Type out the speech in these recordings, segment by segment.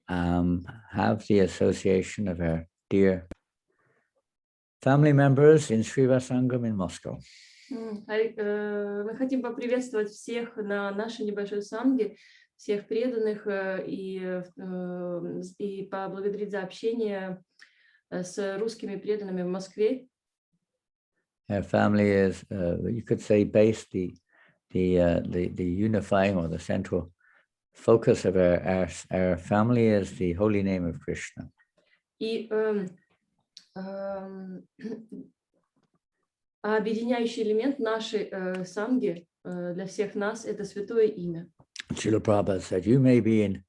have the association of our dear family members in Srivasangam in Moscow. Мы хотим поприветствовать всех на нашей небольшой санге, всех преданных и поблагодарить за общение с русскими преданными в Москве. Our family is, you could say, based the unifying or the central focus of our family is the holy name of Krishna. И объединяющий элемент нашей санги для всех нас — это святое имя. Srila Prabhupada said, you may be in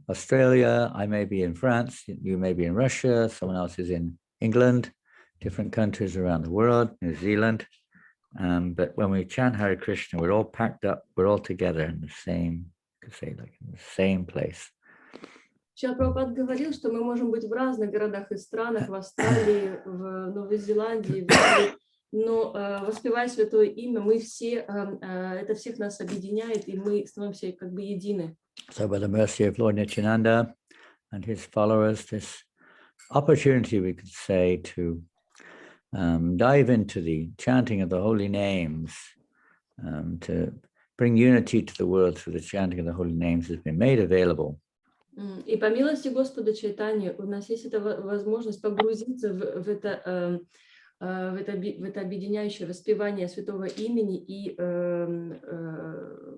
Australia, I may be in France, you may be in Russia, someone else is in England, different countries around the world, New Zealand. But when we chant Hare Krishna, we're all packed up, we're all together in the same, you could say, like in the same place. Шрила Прабхупада говорил, что мы можем быть в разных городах и странах, в Австралии, в Новой Зеландии, в Англии, но воспевая святое имя, мы все, это всех нас объединяет, и мы становимся как бы едины. So by the mercy of Lord Nityananda and his followers, this opportunity, we could say, to dive into the chanting of the holy names, to bring unity to the world through the chanting of the holy names has been made available. И по милости Господа Чайтаньи у нас есть эта возможность погрузиться в это объединяющее воспевание святого имени и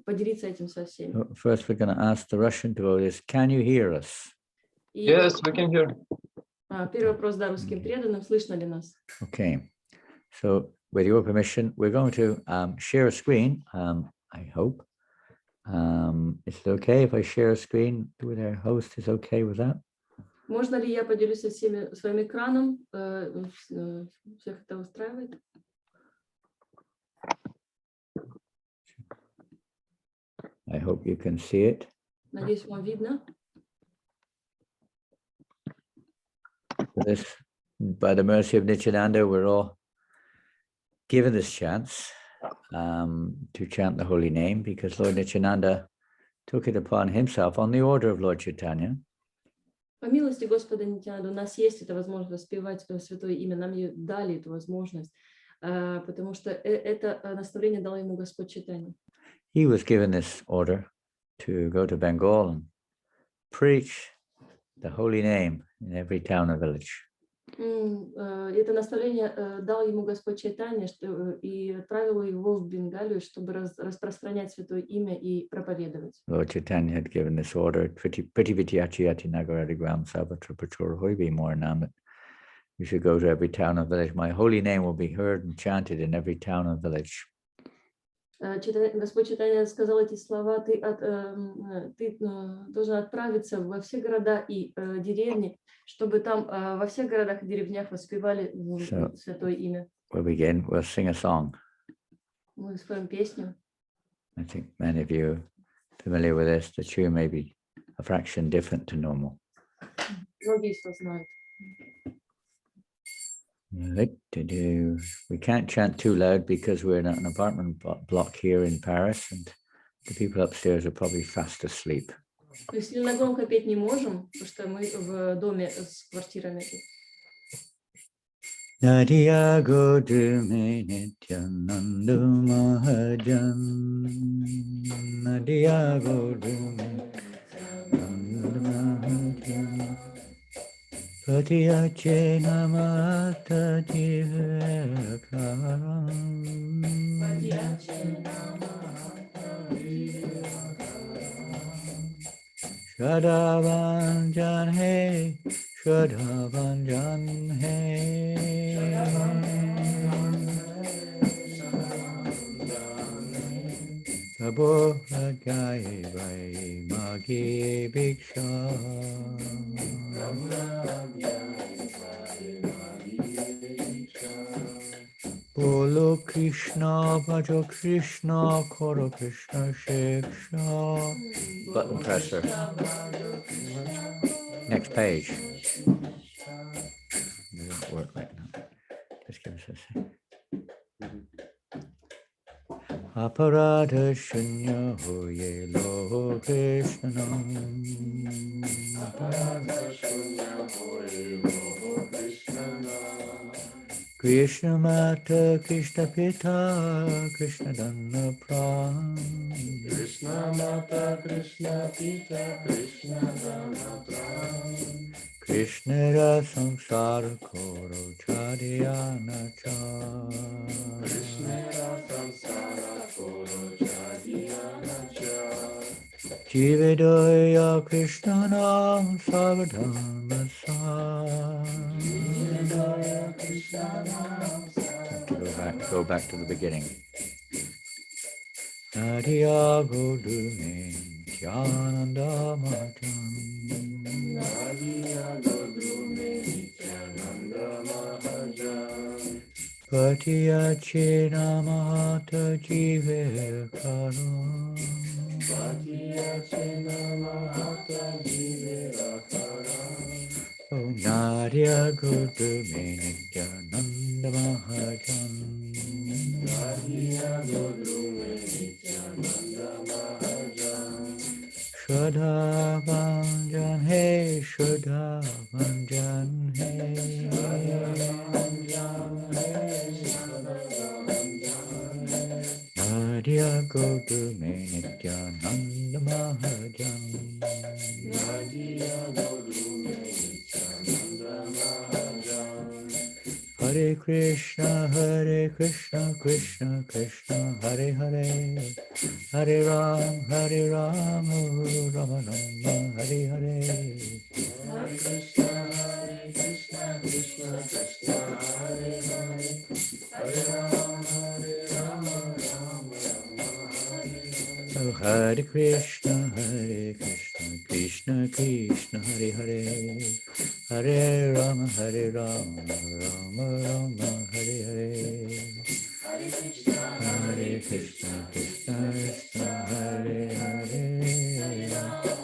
поделиться этим со всеми. First, we're going to ask the Russian devotees, can you hear us? Yes, we can hear. Первый вопрос, да, русским преданным, слышно ли нас? Okay, so with your permission, we're going to share a screen, I hope. Is it okay if I share a screen with our host? Is okay with that? Можно ли я поделюсь со всеми своим экраном? Всех это устраивает? I hope you can see it. Надеюсь, вам видно. This, by the mercy of Nityananda, we're all given this chance to chant the holy name because Lord Nityananda took it upon himself on the order of Lord Chaitanya. По милости Господа Нитянанды у нас есть эта возможность воспевать святое имя, нам ее дали эту возможность, потому что это наставление дал ему Господь Чайтанья. He was given this order to go to Bengal and preach the holy name in every town and village. Это наставление дал ему Господь Чайтанья и отправил его в Бенгалию, чтобы распространять святое имя и проповедовать. Lord Chaitanya had given this order, Prithivityachiyati Nagaradigram Savatra Prachura Hoibi Moranam, that you should go to every town and village. My holy name will be heard and chanted in every town and village. Господь Чайтанья сказал эти слова, ты должен отправиться во все города и деревни, чтобы там во всех городах и деревнях воспевали святое имя. We'll begin, we'll sing a song. Мы споем песню. I think many of you are familiar with this. The tune may be a fraction different to normal. Многие что знают. We can't chant too loud because we're in an apartment block here in Paris and the people upstairs are probably fast asleep. То есть сильно громко петь не можем, потому что мы в доме с квартирами. Nadiya Godume Nityananda Mahajan Nadiya Godume Mahajan Patiyache Namata Jivakaram Shadavanjan He Shadavanjan He Sabo Gai Vai Magi Bhiksha Bolo Krishna Bhajo Krishna Koro Krishna Shiksha. Button presser. Next page. It doesn't work right now. Just give us a second. Aparadha Shunya Hoye Lo Krishnam Krishna Mata, Krishna Pita, Krishna Dhanna Pran. Krishna Mata, Krishna Pita, Krishna Dhamma Pran. Krishna Ra Samsara Koro Chadiyana Cha. Krishna Ra Samsara Koro Chadiyana Cha. Jivedaya Krishna Nam Savadharma Sa. Jivaya Krishna Nam Go back to the beginning. Nadia Godume Janananda Mahajan. Nadia Godrume Nityananda Mahajan. Patiya Chena Mahata Jive Karo. Patiya Chena Mahata Jivera Kara. Oh Nadia Godume Nityananda Mahajan. Nadia Godrume Nityananda Mahajan. Shraddha Bhanjan Hey, Shraddha Bhanjan Hey. Nadia Godume Nityananda Mahajan. Nadia Godrume Nityananda Mahajan. Hare Krishna, Krishna Krishna, Hare Hare, Hare Ram, Rama Rama, Hare Hare. Hare Krishna, Krishna Krishna, Hare Hare, Hare Rama, Rama Rama, Hare Hare. Oh, Hare Krishna, Krishna Krishna, Hare Hare, Hare Rama, Rama Rama, Hare Hare. Hare Krishna, Krishna, Krishna Krishna, Hare Hare, Hare Rama, Rama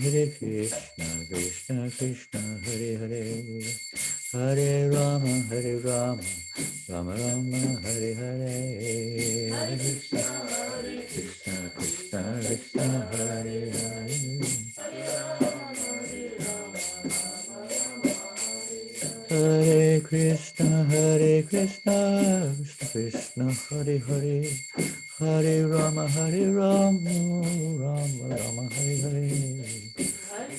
Hare Krishna, Krishna Krishna, Hare Hare, Hare Rama, Rama Rama, Hare Hare. Hare Krishna, Krishna, Krishna Krishna, Hare Hare. Hare Krishna, Krishna Krishna, Hare Hare, Hare Rama, Rama Rama, Hare Hare. Hare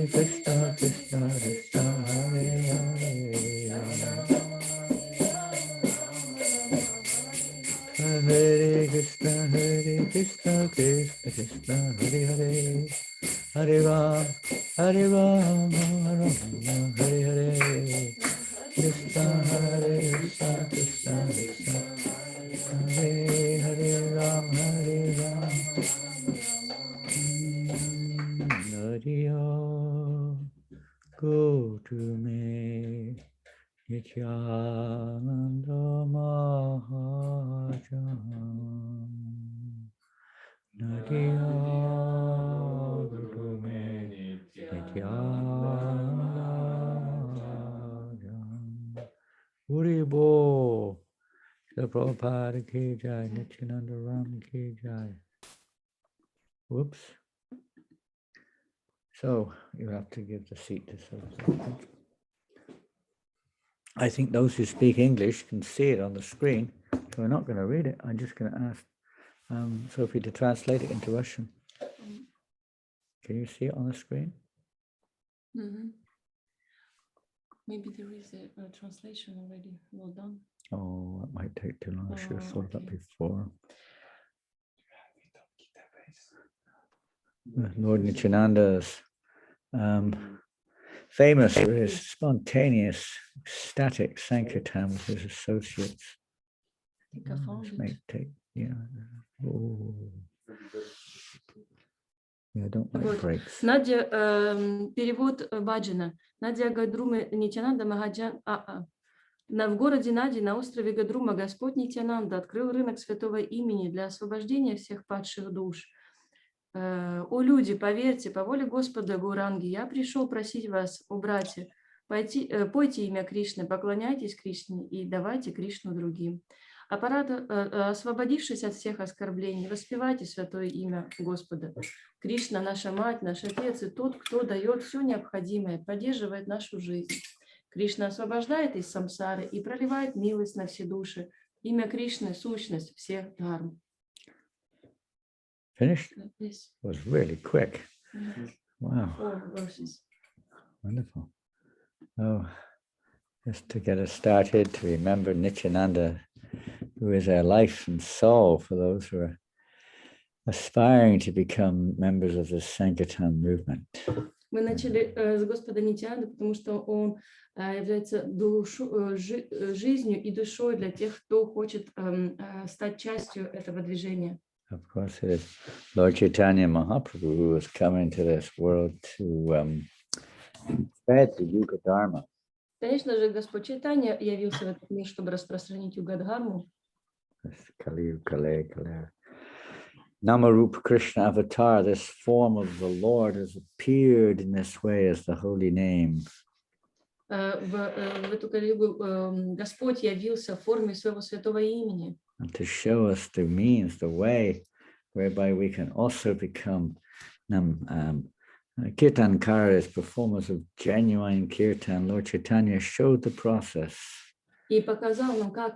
Krishna, Krishna Krishna, Hare Hare. Hare Krishna, Krishna Krishna, Hare Hare, Hare Ram, Rama, Hare Hare. Krishna, Krishna Krishna, Hare Hare, Ram, Nadia, go to me, Nityananda Mahajan. Nadia, go to me, Nityananda Mahajan. Huri Bo, Srila Prabhupada ki jai, Nityananda Ram ki jai. Whoops. So you have to give the seat to someone. I think those who speak English can see it on the screen, so we're not going to read it. I'm just going to ask Sophie to translate it into Russian. Can you see it on the screen? Mm-hmm. Maybe there is a translation already. Well done. Oh, that might take too long. I should have thought of that Okay. before. Lord Nityananda's famous for his spontaneous, ecstatic Sankirtan with his associates. I think I found This it. may take, Yeah, I don't like Вот. breaks. Надя, перевод Баджана. Надя Гадрума Нитянанда Магаджан. В городе Нади, на острове Гадрума, Господь Нитянанда открыл рынок святого имени для освобождения всех падших душ. О люди, поверьте, по воле Господа Гуранги, я пришел просить вас, о братья, пойте имя Кришны, поклоняйтесь Кришне и давайте Кришну другим. Освободившись от всех оскорблений, воспевайте святое имя Господа. Кришна, наша мать, наш отец и тот, кто дает все необходимое, поддерживает нашу жизнь. Кришна освобождает из самсары и проливает милость на все души. Имя Кришны – сущность всех дхарм. Finished? Yes. It was really quick. Wow, 4 verses. wonderful. Oh, just to get us started, to remember Nityananda, who is our life and soul for those who are aspiring to become members of the Sankirtan movement. Мы начали с Господа Нитянанды, потому что он является жизнью и душой для тех, кто хочет стать частью этого движения. Of course, it is Lord Chaitanya Mahaprabhu who is coming to this world to spread the Yuga Dharma. Конечно же, Господь Чайтанья явился в этот мир, чтобы распространить Юга-дхарму. Namarupa Krishna Avatar, this form of the Lord has appeared in this way as the holy name. В эту Кали-югу Господь явился в форме своего святого имени. And to show us the means, the way whereby we can also become Kirtankaras, performers of genuine Kirtan. Lord Chaitanya showed the process. И показал нам, как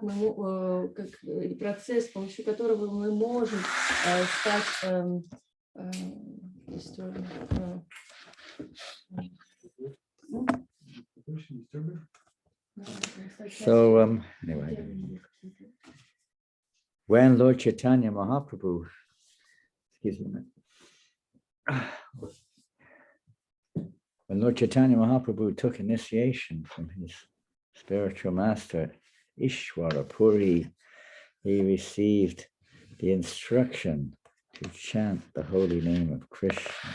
процесс, с помощью которого мы можем стать So anyway, when Lord Chaitanya Mahaprabhu, when Lord Chaitanya Mahaprabhu took initiation from his spiritual master Ishwara Puri, he received the instruction to chant the holy name of Krishna.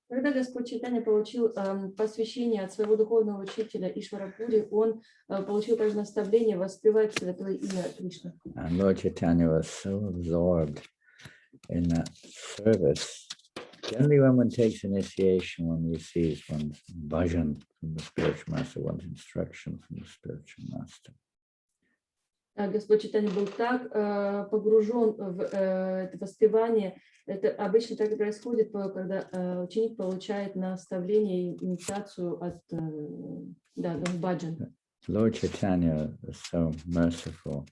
Когда Господь Чайтанья получил посвящение от своего духовного учителя Ишварапури, он получил также наставление воспевать святое имя Кришны. And Lord Chaitanya was so absorbed in that service. Generally, when one takes initiation, one receives one's bhajan from the spiritual master, one's instruction from the spiritual master. Господь Чайтанья был так погружен в это воспевание. Это обычно так и происходит, когда ученик получает наставление и инициацию от баджан. Lord Chaitanya is so merciful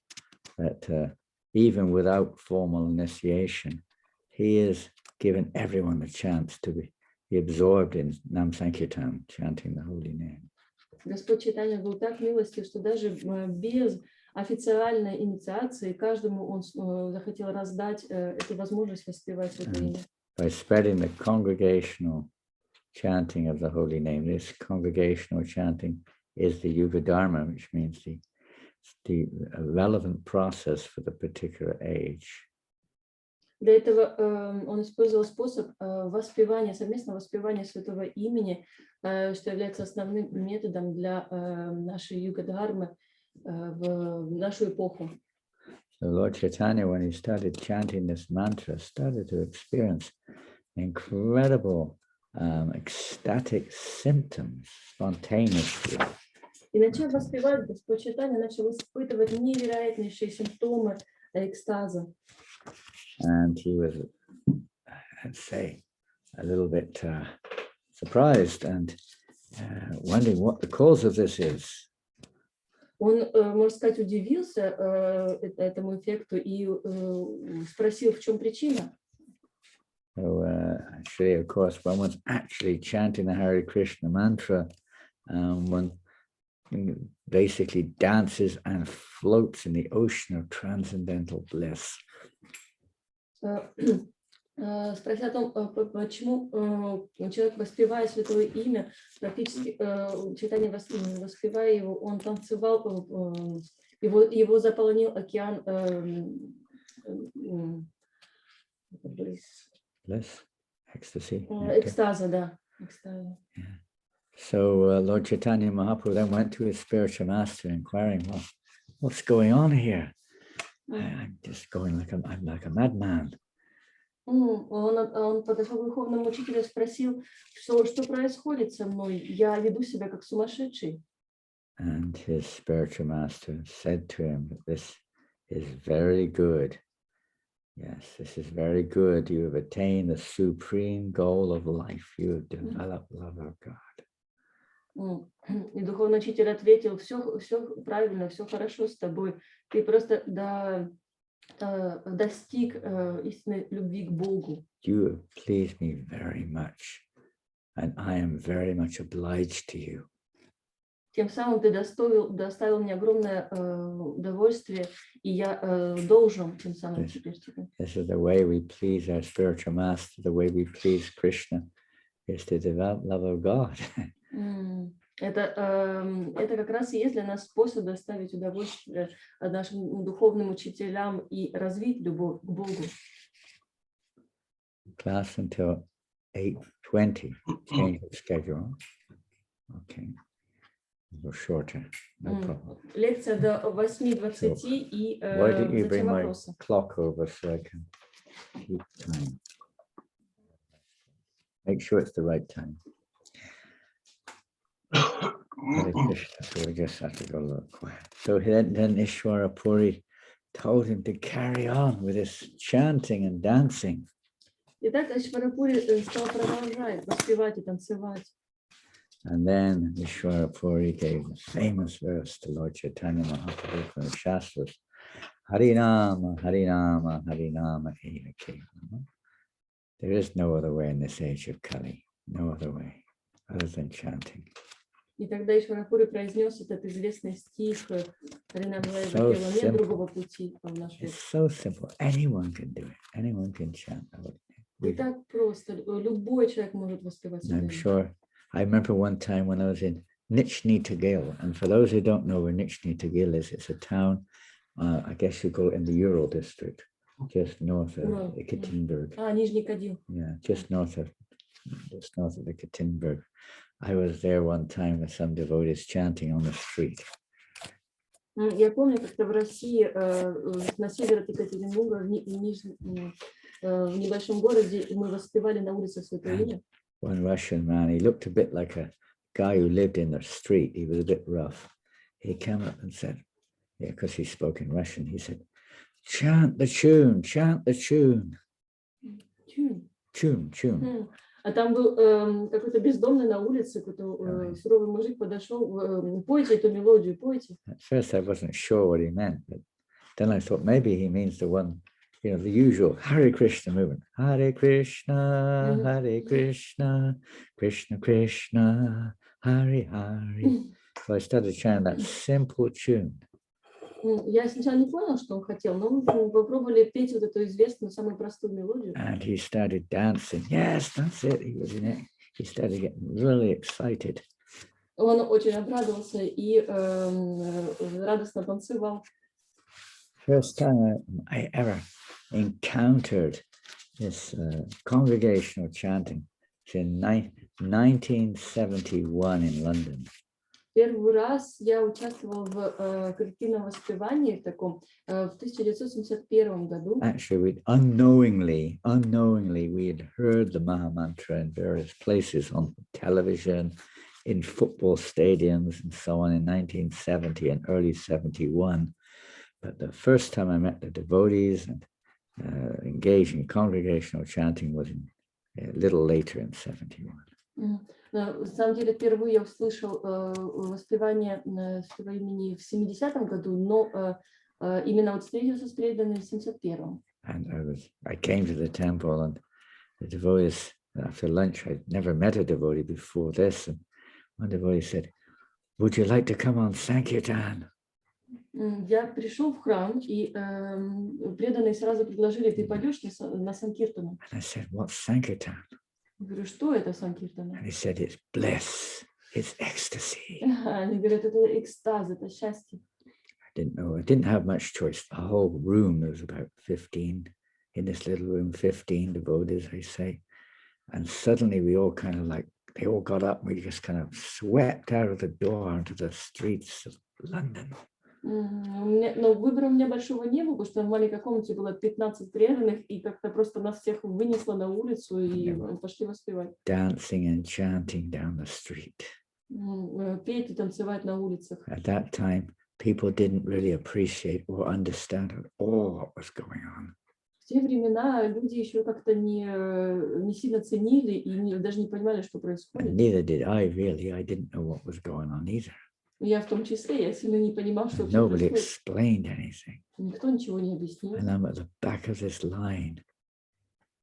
that even without formal initiation, he is giving everyone a chance to be absorbed in Nam Sankirtan, chanting the holy name. Господь Чайтанья был так милостив, что даже без официальной инициации каждому он захотел раздать эту возможность воспевать свое имя. By spreading the congregational chanting of the holy name, this congregational chanting is the Yuga Dharma, which means the relevant process for the particular age. Для этого он использовал способ воспевания, совместного воспевания святого имени, что является основным методом для нашей Юга-дхармы в нашу эпоху. So Lord Chaitanya, when he started chanting this mantra, started to experience incredible ecstatic symptoms spontaneously. И начав воспевать, Господь Чайтанья начал испытывать невероятнейшие симптомы экстаза. And he was, I'd say, a little bit surprised and wondering what the cause of this is. Он, можно сказать, удивился этому эффекту и спросил, в чем причина. So actually, of course, when one's actually chanting the Hare Krishna mantra, one basically dances and floats in the ocean of transcendental bliss. Спросил о том, почему человек, воспевая святое имя, практически Чайтанья, воспевая его, он танцевал, его заполонил океан Bliss, ecstasy. экстаза, да. Экстаза. So Lord Chaitanya Mahaprabhu then went to his spiritual master, inquiring, "Well, what's going on here? I'm just going I'm like a madman." Он подошел к духовному учителю и спросил, что происходит со мной. Я веду себя как сумасшедший. And his spiritual master said to him that this is very good. Yes, this is very good. You have attained the supreme goal of life. You have developed love of God. И духовный учитель ответил: все правильно, все хорошо с тобой. Ты просто достиг истинной любви к Богу. You have pleased me very much, and I am very much obliged to you. Тем самым ты доставил мне огромное удовольствие, и я должен тем самым теперь тебе. This is the way we please our spiritual master, the way we please Krishna, is to develop love of God. Это как раз и есть для нас способ доставить удовольствие нашим духовным учителям и развить любовь к Богу. Class until 8:20. Change the schedule. Okay. Or shorter. No problem. Лекция до 8:20 и Why don't you затем bring my вопросы. clock over so I can keep time? Make sure it's the right time. Hare Krishna. So we just have to go a little quiet. So then Ishwara Puri told him to carry on with his chanting and dancing. Итак, Ишварапури стал продолжать воспевать и танцевать. And then Ishwara Puri gave the famous verse to Lord Chaitanya Mahaprabhu from the Shastras. Harinam, Harinam, Harinam, Eva Kevalam. There is no other way in this age of Kali, no other way other than chanting. И тогда Ишварапури произнес этот известный стих Харинам Eva Kevalam: нет другого пути в наш век. It's so simple. Anyone can do it. Anyone can chant. И так просто. Любой человек может воспевать. I'm sure. I remember one time when I was in Nizhny Tagil, and for those who don't know where Nizhny Tagil is, it's a town, I guess you call it in the Ural district, just north of Ekaterinburg. Нижний Кадил. Yeah, just north of Ekaterinburg. I was there one time with some devotees chanting on the street. Я помню, как-то в России, на севере от Екатеринбурга, в небольшом городе, мы воспевали на улице Святое Имя. One Russian man, he looked a bit like a guy who lived in the street. He was a bit rough. He came up and said, yeah, because he spoke in Russian, he said, chant the tune, chant the tune. Tune. А там был какой-то бездомный на улице, какой-то суровый мужик подошел: пойте эту мелодию, пойте. At first I wasn't sure what he meant, but then I thought maybe he means the one, you know, the usual Hare Krishna movement. Hare Krishna, Hare Krishna, Krishna Krishna, Hare Hare. So I started chanting that simple tune. Я сначала не понял, что он хотел, но мы попробовали петь вот эту известную, самую простую мелодию. And he started dancing. Yes, that's it. He was in it. He started getting really excited. Он очень обрадовался и радостно танцевал. First time I ever encountered this congregational chanting. It's in 1971 in London. Первый раз я участвовал в коллективном воспевании таком в 1971 году. Actually, unknowingly, we had heard the Maha Mantra in various places on television, in football stadiums, and so on in 1970 and early 71. But the first time I met the devotees and engaged in congregational chanting was a little later in 71. На самом деле, впервые я услышал воспевание Святого имени в 70-м году, но именно вот встретился с преданными в 71-м. And I came to the temple, and the devotees, after lunch, I'd never met a devotee before this, and one devotee said, would you like to come on Sankirtan? Я пришел в храм, и преданные сразу предложили: ты пойдешь на Санкиртану? And I said, what's Sankirtan? Я говорю: что это Санкиртана? And he said, it's bliss, it's ecstasy. Они говорят: это экстаз, это счастье. I didn't know. I didn't have much choice. The whole room, there was about 15, in this little room, 15 devotees, I say. And suddenly we all kind of like, they all got up and we just kind of swept out of the door into the streets of London. Но выбора у меня большого не было, потому что в маленькой комнате было 15 преданных, и как-то просто нас всех вынесло на улицу и пошли воспевать. Dancing and chanting down the street. Петь и танцевать на улицах. At that time, people didn't really appreciate or understand at all what was going on. В те времена люди еще как-то не сильно ценили и даже не понимали, что And происходит. neither did I really. I didn't know what was going on either. Я в том числе, я сильно не понимал, что And вообще nobody происходит. explained anything. Никто ничего не объяснил. And I'm at the back of this line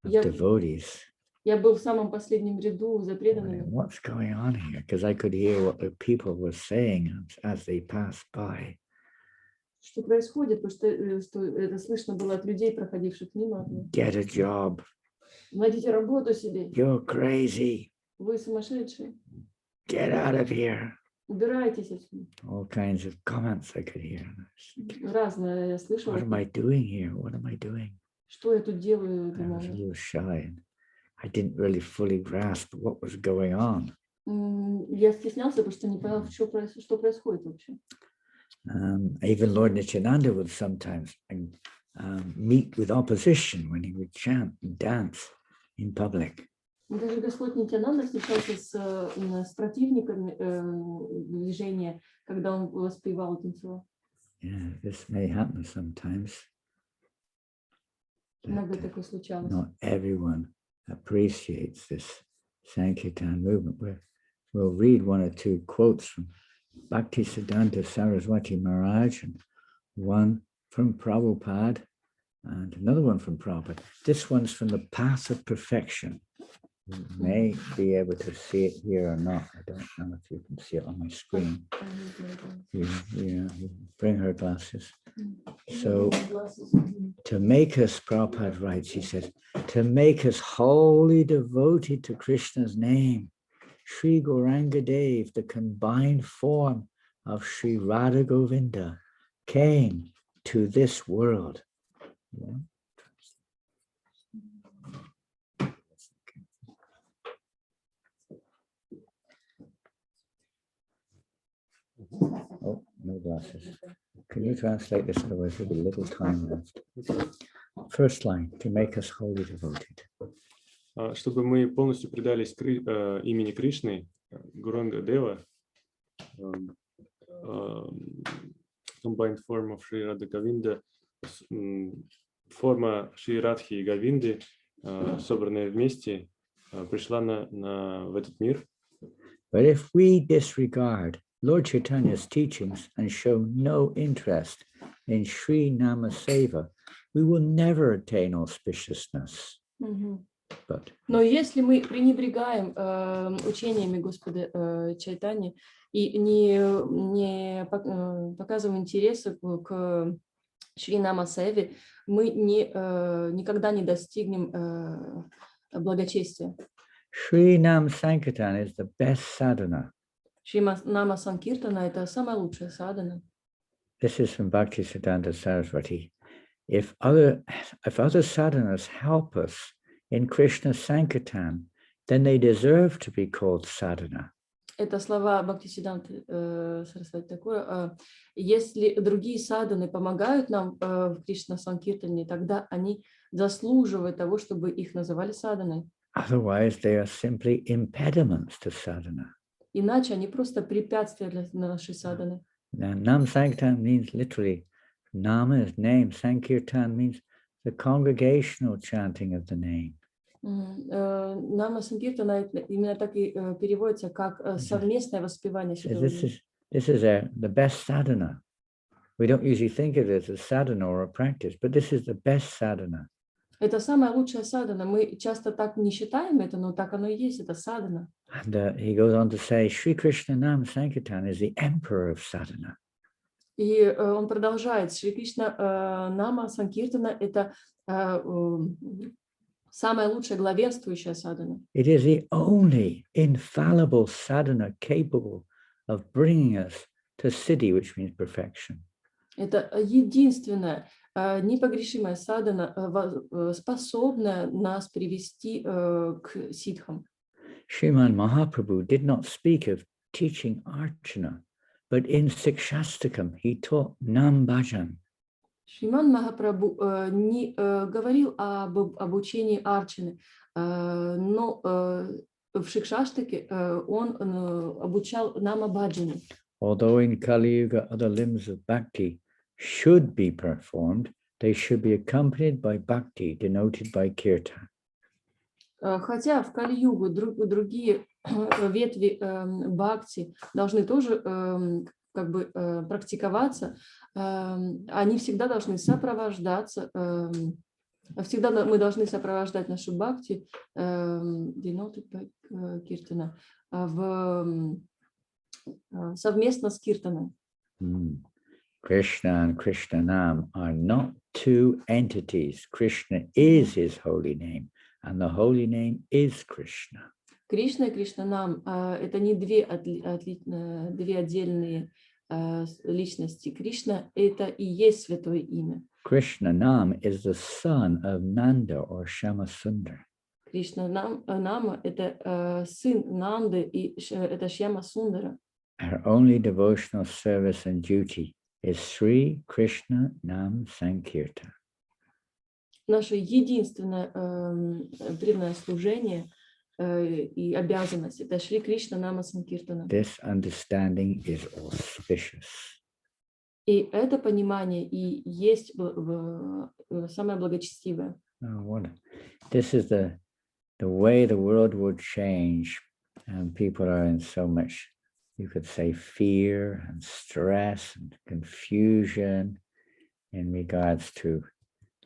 of Я, devotees. я был в самом последнем ряду за Wondering, преданными. what's going on here? Because I could hear what the people were saying as they passed by. Что происходит, потому что это слышно было от людей, проходивших мимо. Get a job. Найдите работу себе. You're crazy. Вы сумасшедшие. Get out of here. Убирайтесь отсюда. All kinds of comments I could hear. Разное я слышала. What am I doing here? What am I doing? Что я тут делаю? I Думала. was a little shy and I didn't really fully grasp what was going on. Я стеснялся, потому что не понял, что происходит вообще. Even Lord Janananda would sometimes meet with opposition when he would chant and dance in public. Даже Господь Нитянанда встречался с противниками движения, когда он воспевал и танцевал. Yeah, this may happen sometimes. Иногда такое случалось. Not everyone appreciates this Sankirtan movement. We'll read one or two quotes from Bhaktisiddhanta Saraswati Maharaj and one from Prabhupada and another one from Prabhupada. This one's from the Path of Perfection. You may be able to see it here or not. I don't know if you can see it on my screen. Yeah, bring her glasses. So to make us, Prabhupada writes, he said, to make us wholly devoted to Krishna's name, Sri Gauranga Dev, the combined form of Sri Radha Govinda, came to this world. Yeah. Oh, no glasses. Can you translate this? Otherwise, there'll be little time left. First line, to make us wholly devoted. Чтобы мы полностью предались имени Кришны, Гуранга Дева, combined form of Шри Рада Говинда, форма Шри Радхи и Говинды, собранная вместе, пришла в этот мир. But if we disregard Lord Chaitanya's teachings and show no interest in Sri Nama Seva, we will never attain auspiciousness. But, но если мы пренебрегаем учениями Господа Чайтани и не показываем интереса к Шри Нама Севе, мы никогда не достигнем благочестия. Sri Nam Sankirtan is the best sadhana. Шри Нама Санкиртана — это самая лучшая садхана. This is from Bhaktisiddhanta Saraswati. If other sadhanas help us in Krishna Sankirtan, then they deserve to be called sadhana. Это слова Бхактисиддханты Сарасвати Такура. Если другие садханы помогают нам в Кришна Санкиртане, тогда они заслуживают того, чтобы их называли садханой. Otherwise, they are simply impediments to sadhana. Иначе они просто препятствия для нашей садханы. Now, Nam Sankirtan means literally, Nama is name, Sankirtan means the congregational chanting of the name. Нама Санкиртана именно так и переводится как совместное воспевание святого имени. This is the best sadhana. We don't usually think of it as a sadhana or a practice, but this is the best sadhana. Это самая лучшая садхана. Мы часто так не считаем это, но так оно и есть. Это садхана. And he goes on to say, Sri Krishna Nam Sankirtan is the emperor of sadhana. И он продолжает. Шри Кришна Нама Санкиртана — это самая лучшая главенствующая садхана. It is the only infallible sadhana capable of bringing us to siddhi, which means perfection. Это единственная непогрешимая садхана, способная нас привести к ситхам. Sriman Mahaprabhu did not speak of teaching archana, but in Sikshastakam he taught Nam Bhajan. Шриман Махапрабху не говорил об обучении арчаны, но в Шикшаштаке он обучал Нама Баджане. Although in Kali Yuga other limbs of bhakti should be performed, they should be accompanied by bhakti, denoted by kirtan. Хотя в Кали-югу другие ветви бхакти должны тоже как бы практиковаться, они всегда должны сопровождаться, всегда мы должны сопровождать нашу бхакти, denoted by kirtana, совместно с киртаном. Krishna and Krishna Nam are not two entities. Krishna is his holy name, and the holy name is Krishna. Кришна и Кришна Нам это не две отдельные личности. Кришна это и есть святое имя. Krishna Nam is the son of Nanda or Shyamasundar. Кришна Нама это сын Нанды и это Шьяма Сундара. Our only devotional service and duty is Sri Krishna Nam Sankirtan. Наше единственное преданное служение и обязанность это Шри Кришна Нама Санкиртана. This understanding is auspicious. И это понимание и есть самое благочестивое. This is the way the world would change, and people are in so much, you could say, fear and stress and confusion in regards to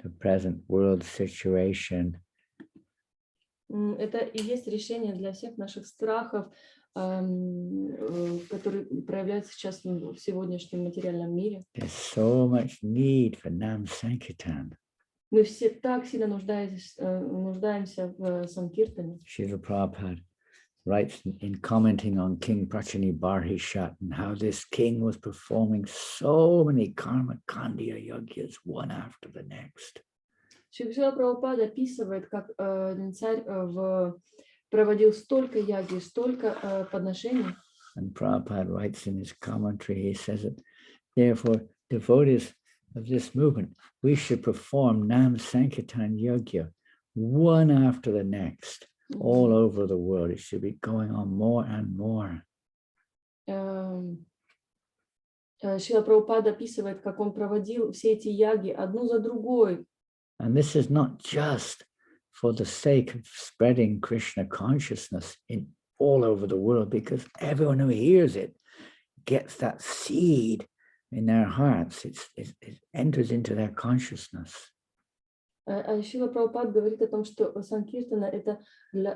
the present world situation. Это и есть решение для всех наших страхов, которые проявляются сейчас в сегодняшнем материальном мире. There's so much need for Nam Sankirtan. Мы все так сильно нуждаемся в Санкиртане. Srila Prabhupada writes in commenting on King Prachani Barhishat and how this king was performing so many karma kandya yagyas one after the next. Шрила Прабхупада описывает, как царь проводил столько яги, столько подношений. And Prabhupada writes in his commentary, he says that therefore devotees of this movement, we should perform Nam Sankirtan Yagya one after the next, all over the world. It should be going on more and more. Шрила Прабхупада описывает, как он проводил все эти яги одну за другой. And this is not just for the sake of spreading Krishna consciousness all over the world, because everyone who hears it gets that seed in their hearts. It enters into their consciousness. Шрила Прабхупад говорит о том, что Санкиртана это для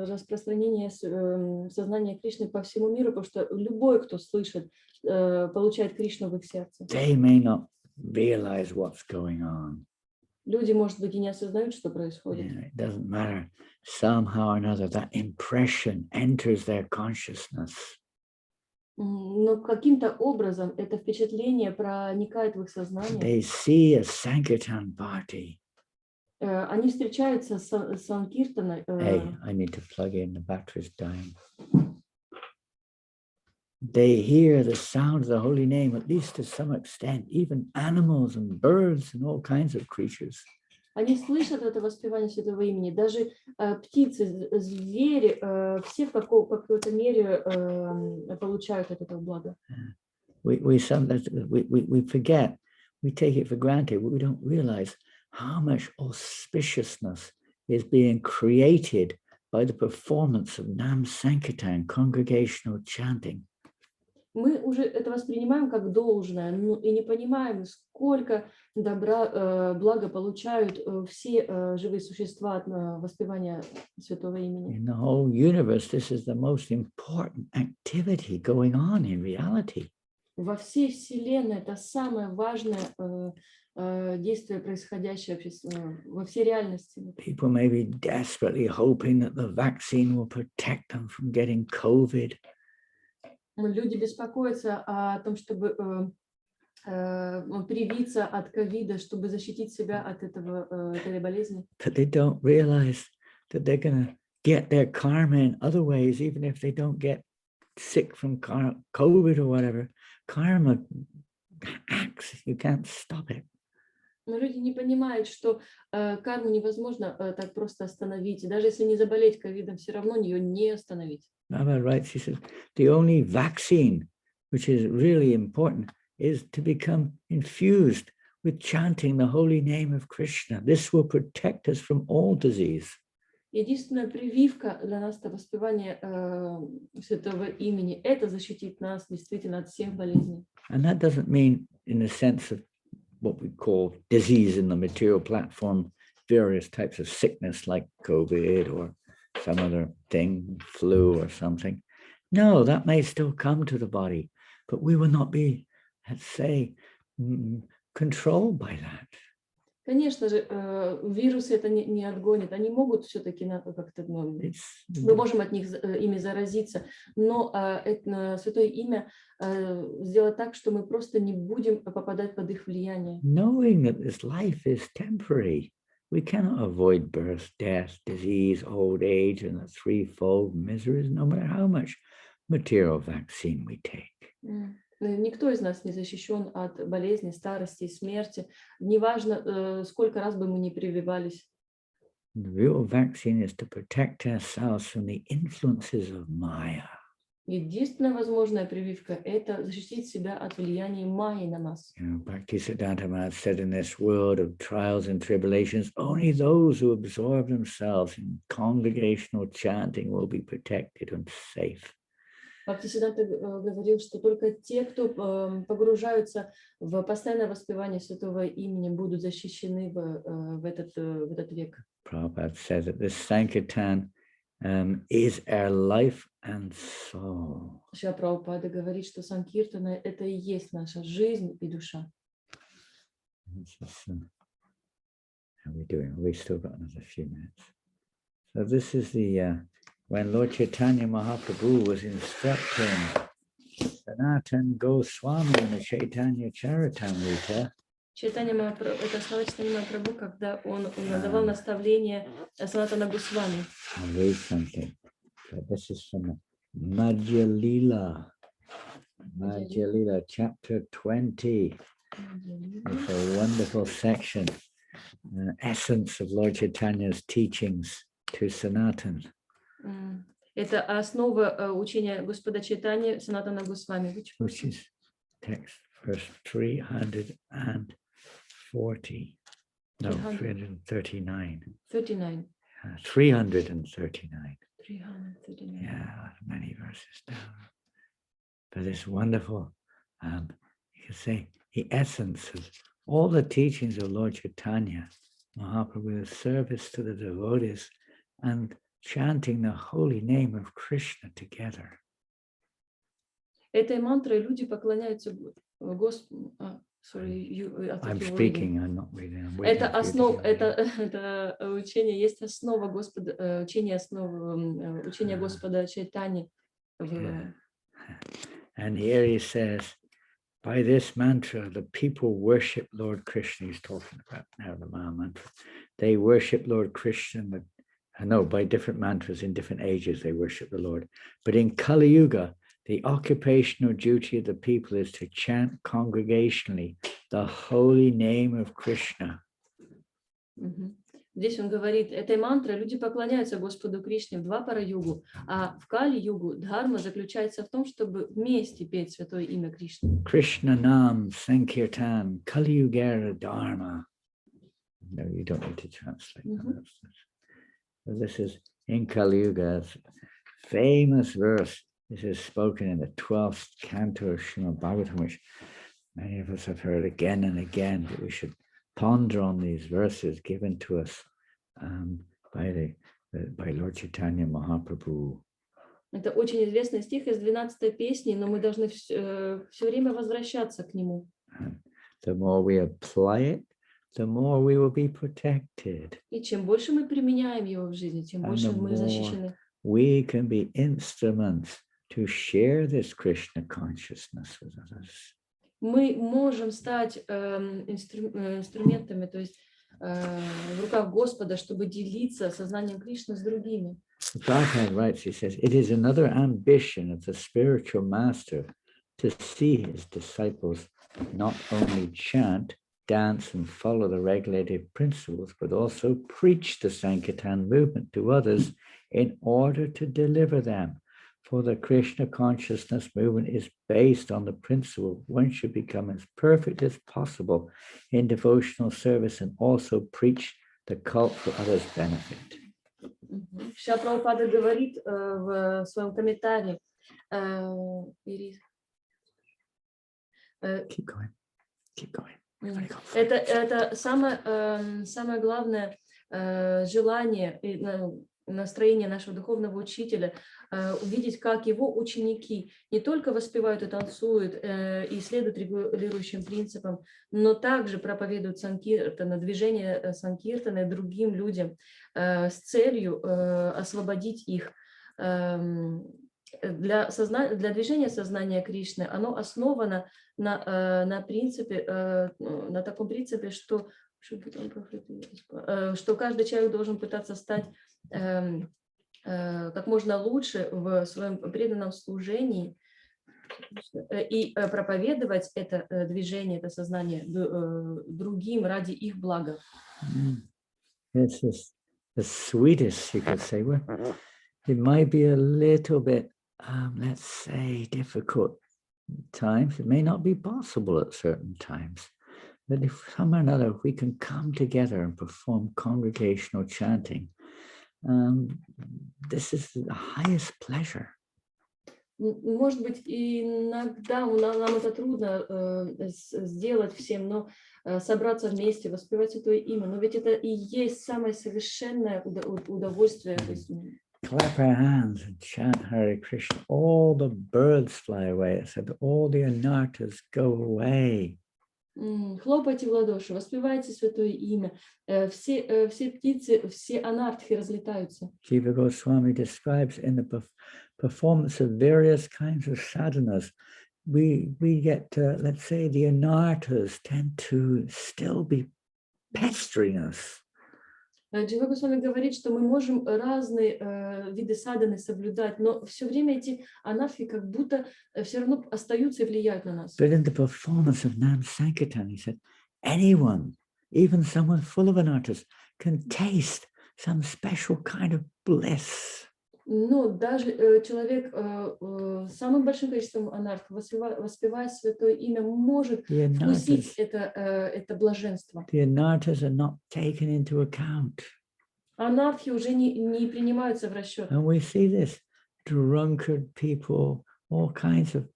распространения сознания Кришны по всему миру, потому что любой, кто слышит, получает Кришну в их сердце. They may not realize what's going on. Люди, может быть, и не осознают, что происходит. It doesn't matter. Somehow or another, that impression enters their consciousness. Но каким-то образом это впечатление проникает в их сознание. They see a Sankirtan party. Они встречаются с Санкиртаной. Hey, I need to plug in, the battery's dying. They hear the sound of the holy name, at least to some extent, even animals and birds and all kinds of creatures. Они слышат это воспевание святого имени, даже птицы, звери, все в какой-то мере получают от этого блага. We forget, we take it for granted, but we don't realize how much auspiciousness is being created by the performance of Nam Sankirtan, congregational chanting. Мы уже это воспринимаем как должное, и не понимаем, сколько добра, блага получают все живые существа от воспевания святого имени. In the whole universe, this is the most important activity going on in reality. Во всей вселенной это самое важное действие, происходящее во всей реальности. People may be desperately hoping that the vaccine will protect them from getting COVID. Люди беспокоятся о том, чтобы привиться от ковида, чтобы защитить себя от этой болезни. But they don't realize that they're going to get their karma in other ways, even if they don't get sick from COVID or whatever. Karma acts, you can't stop it. Но люди не понимают, что карму невозможно так просто остановить. И даже если не заболеть ковидом, все равно ее не остановить. Baba writes, he says, the only vaccine which is really important is to become infused with chanting the holy name of Krishna. This will protect us from all disease. Единственная прививка для нас это воспевание святого имени. Это защитит нас действительно от всех болезней. And that doesn't mean in the sense of what we call disease in the material platform, various types of sickness like COVID or some other thing, flu or something. No, that may still come to the body, but we will not be, let's say, controlled by that. Конечно же, вирусы это не отгонит. Они могут все-таки как-то, мы можем от них ими заразиться, но святое имя сделать так, что мы просто не будем попадать под их влияние. Knowing that this life is temporary, we cannot avoid birth, death, disease, old age, and the threefold miseries, no matter how much material vaccine we take. Никто из нас не защищен от болезни, старости и смерти. Неважно, сколько раз бы мы ни прививались. The real vaccine is to protect ourselves from the influences of Maya. Единственная возможная прививка – это защитить себя от влияния майи на нас. Bhaktisiddhanta Maharaj said, in this world of trials and tribulations, only those who absorb themselves in congregational chanting will be protected and safe. Бхактисиддханта говорил, что только те, кто погружаются в постоянное воспевание святого имени, будут защищены в этот век. Prabhupada said that this Sankirtan is our life and soul. Шрила Прабхупада говорит, что Санкиртана – это и есть наша жизнь и душа. How are we doing? We've still got another few minutes. So this is the when Lord Chaitanya Mahaprabhu was instructing Sanatana Goswami in the Chaitanya Charitamrita. Чайтанья Махапрабху, это слова Чайтанья Махапрабху, когда он давал наставление Санатана Госвами. I'll read something. So this is from Madhya Lila. Madhya Lila, chapter 20. It's a wonderful section, essence of Lord Chaitanya's teachings to Sanatan. Это основа учения Господа Чайтаньи Санатана Госвами. Which is text verse 340. No, 339. 39. 339. 339. Yeah, many verses down. But it's wonderful. You can say the essence of all the teachings of Lord Chaitanya Mahaprabhu is service to the devotees and chanting the holy name of Krishna together. Этой мантрой люди поклоняются Господу. I'm speaking, I'm not reading. Это основа, это учение есть основа Господа, учения Господа Чайтани. And here he says, by this mantra, the people worship Lord Krishna. He's talking about now the Maha mantra. They worship Lord Krishna. By different mantras in different ages, they worship the Lord. But in Kali Yuga, the occupational duty of the people is to chant congregationally the holy name of Krishna. Здесь он говорит, этой мантрой люди поклоняются Господу Кришне в Двапара-югу, а в Кали-югу дхарма заключается в том, чтобы вместе петь святое имя Кришны. Krishna Nam Sankirtan Kali Yugera Dharma. No, you don't need to translate that. So this is in Kali Yuga, famous verse. This is spoken in the 12th canto of Srimad Bhagavatam, which many of us have heard again and again, but we should ponder on these verses given to us by Lord Chaitanya Mahaprabhu. Это очень известный стих из 12-й песни, но мы должны все время возвращаться к нему. The more we apply it, the more we will be protected. И чем больше мы применяем его в жизни, тем больше мы защищены. We can be instruments to share this Krishna consciousness with others. Мы можем стать инструментами, то есть в руках Господа, чтобы делиться сознанием Кришны с другими. Prabhupada writes, he says, it is another ambition of the spiritual master to see his disciples not only chant, dance and follow the regulative principles, but also preach the Sankirtan movement to others in order to deliver them. For the Krishna consciousness movement is based on the principle one should become as perfect as possible in devotional service and also preach the cult for others' benefit. Шрила Прабхупада говорит в своем комментарии, Keep going. Keep going. это самое главное желание и настроение нашего духовного учителя увидеть, как его ученики не только воспевают и танцуют и следуют регулирующим принципам, но также проповедуют Санкиртана, движение Санкиртана другим людям с целью освободить их. Для движения сознания Кришны оно основано на принципе, на таком принципе, что каждый человек должен пытаться стать как можно лучше в своем преданном служении и проповедовать это движение, это сознание другим ради их блага. This is the sweetest, you could say. Well, it might be a little bit, let's say, difficult times. It may not be possible at certain times. But if somehow or another, if we can come together and perform congregational chanting, this is the highest pleasure. Может быть, иногда нам это трудно сделать всем, но собраться вместе, воспевать Святое Имя, но ведь это и есть самое совершенное удовольствие. Clap our hands and chant Hare Krishna. All the birds fly away. It said all the anarthas go away. Хлопайте в ладоши, воспевайте Святое Имя. Все птицы, все анартхи разлетаются. Jiva Goswami describes in the performance of various kinds of sadhanas, we get, let's say, the anarthas tend to still be pestering us. Джива Госвами говорит, что мы можем разные виды садханы соблюдать, но все время эти анархи как будто все равно остаются и влияют на нас. But in the performance of Nam Sankirtan, he said, anyone, even someone full of anarthas, can taste some special kind of bliss. Но даже человек с самым большим количеством анархов, воспевая Святое Имя, может вкусить это блаженство. The anarthas are not taken into account. Анархи уже не принимаются в расчет. And we see this, drunkard people, all kinds of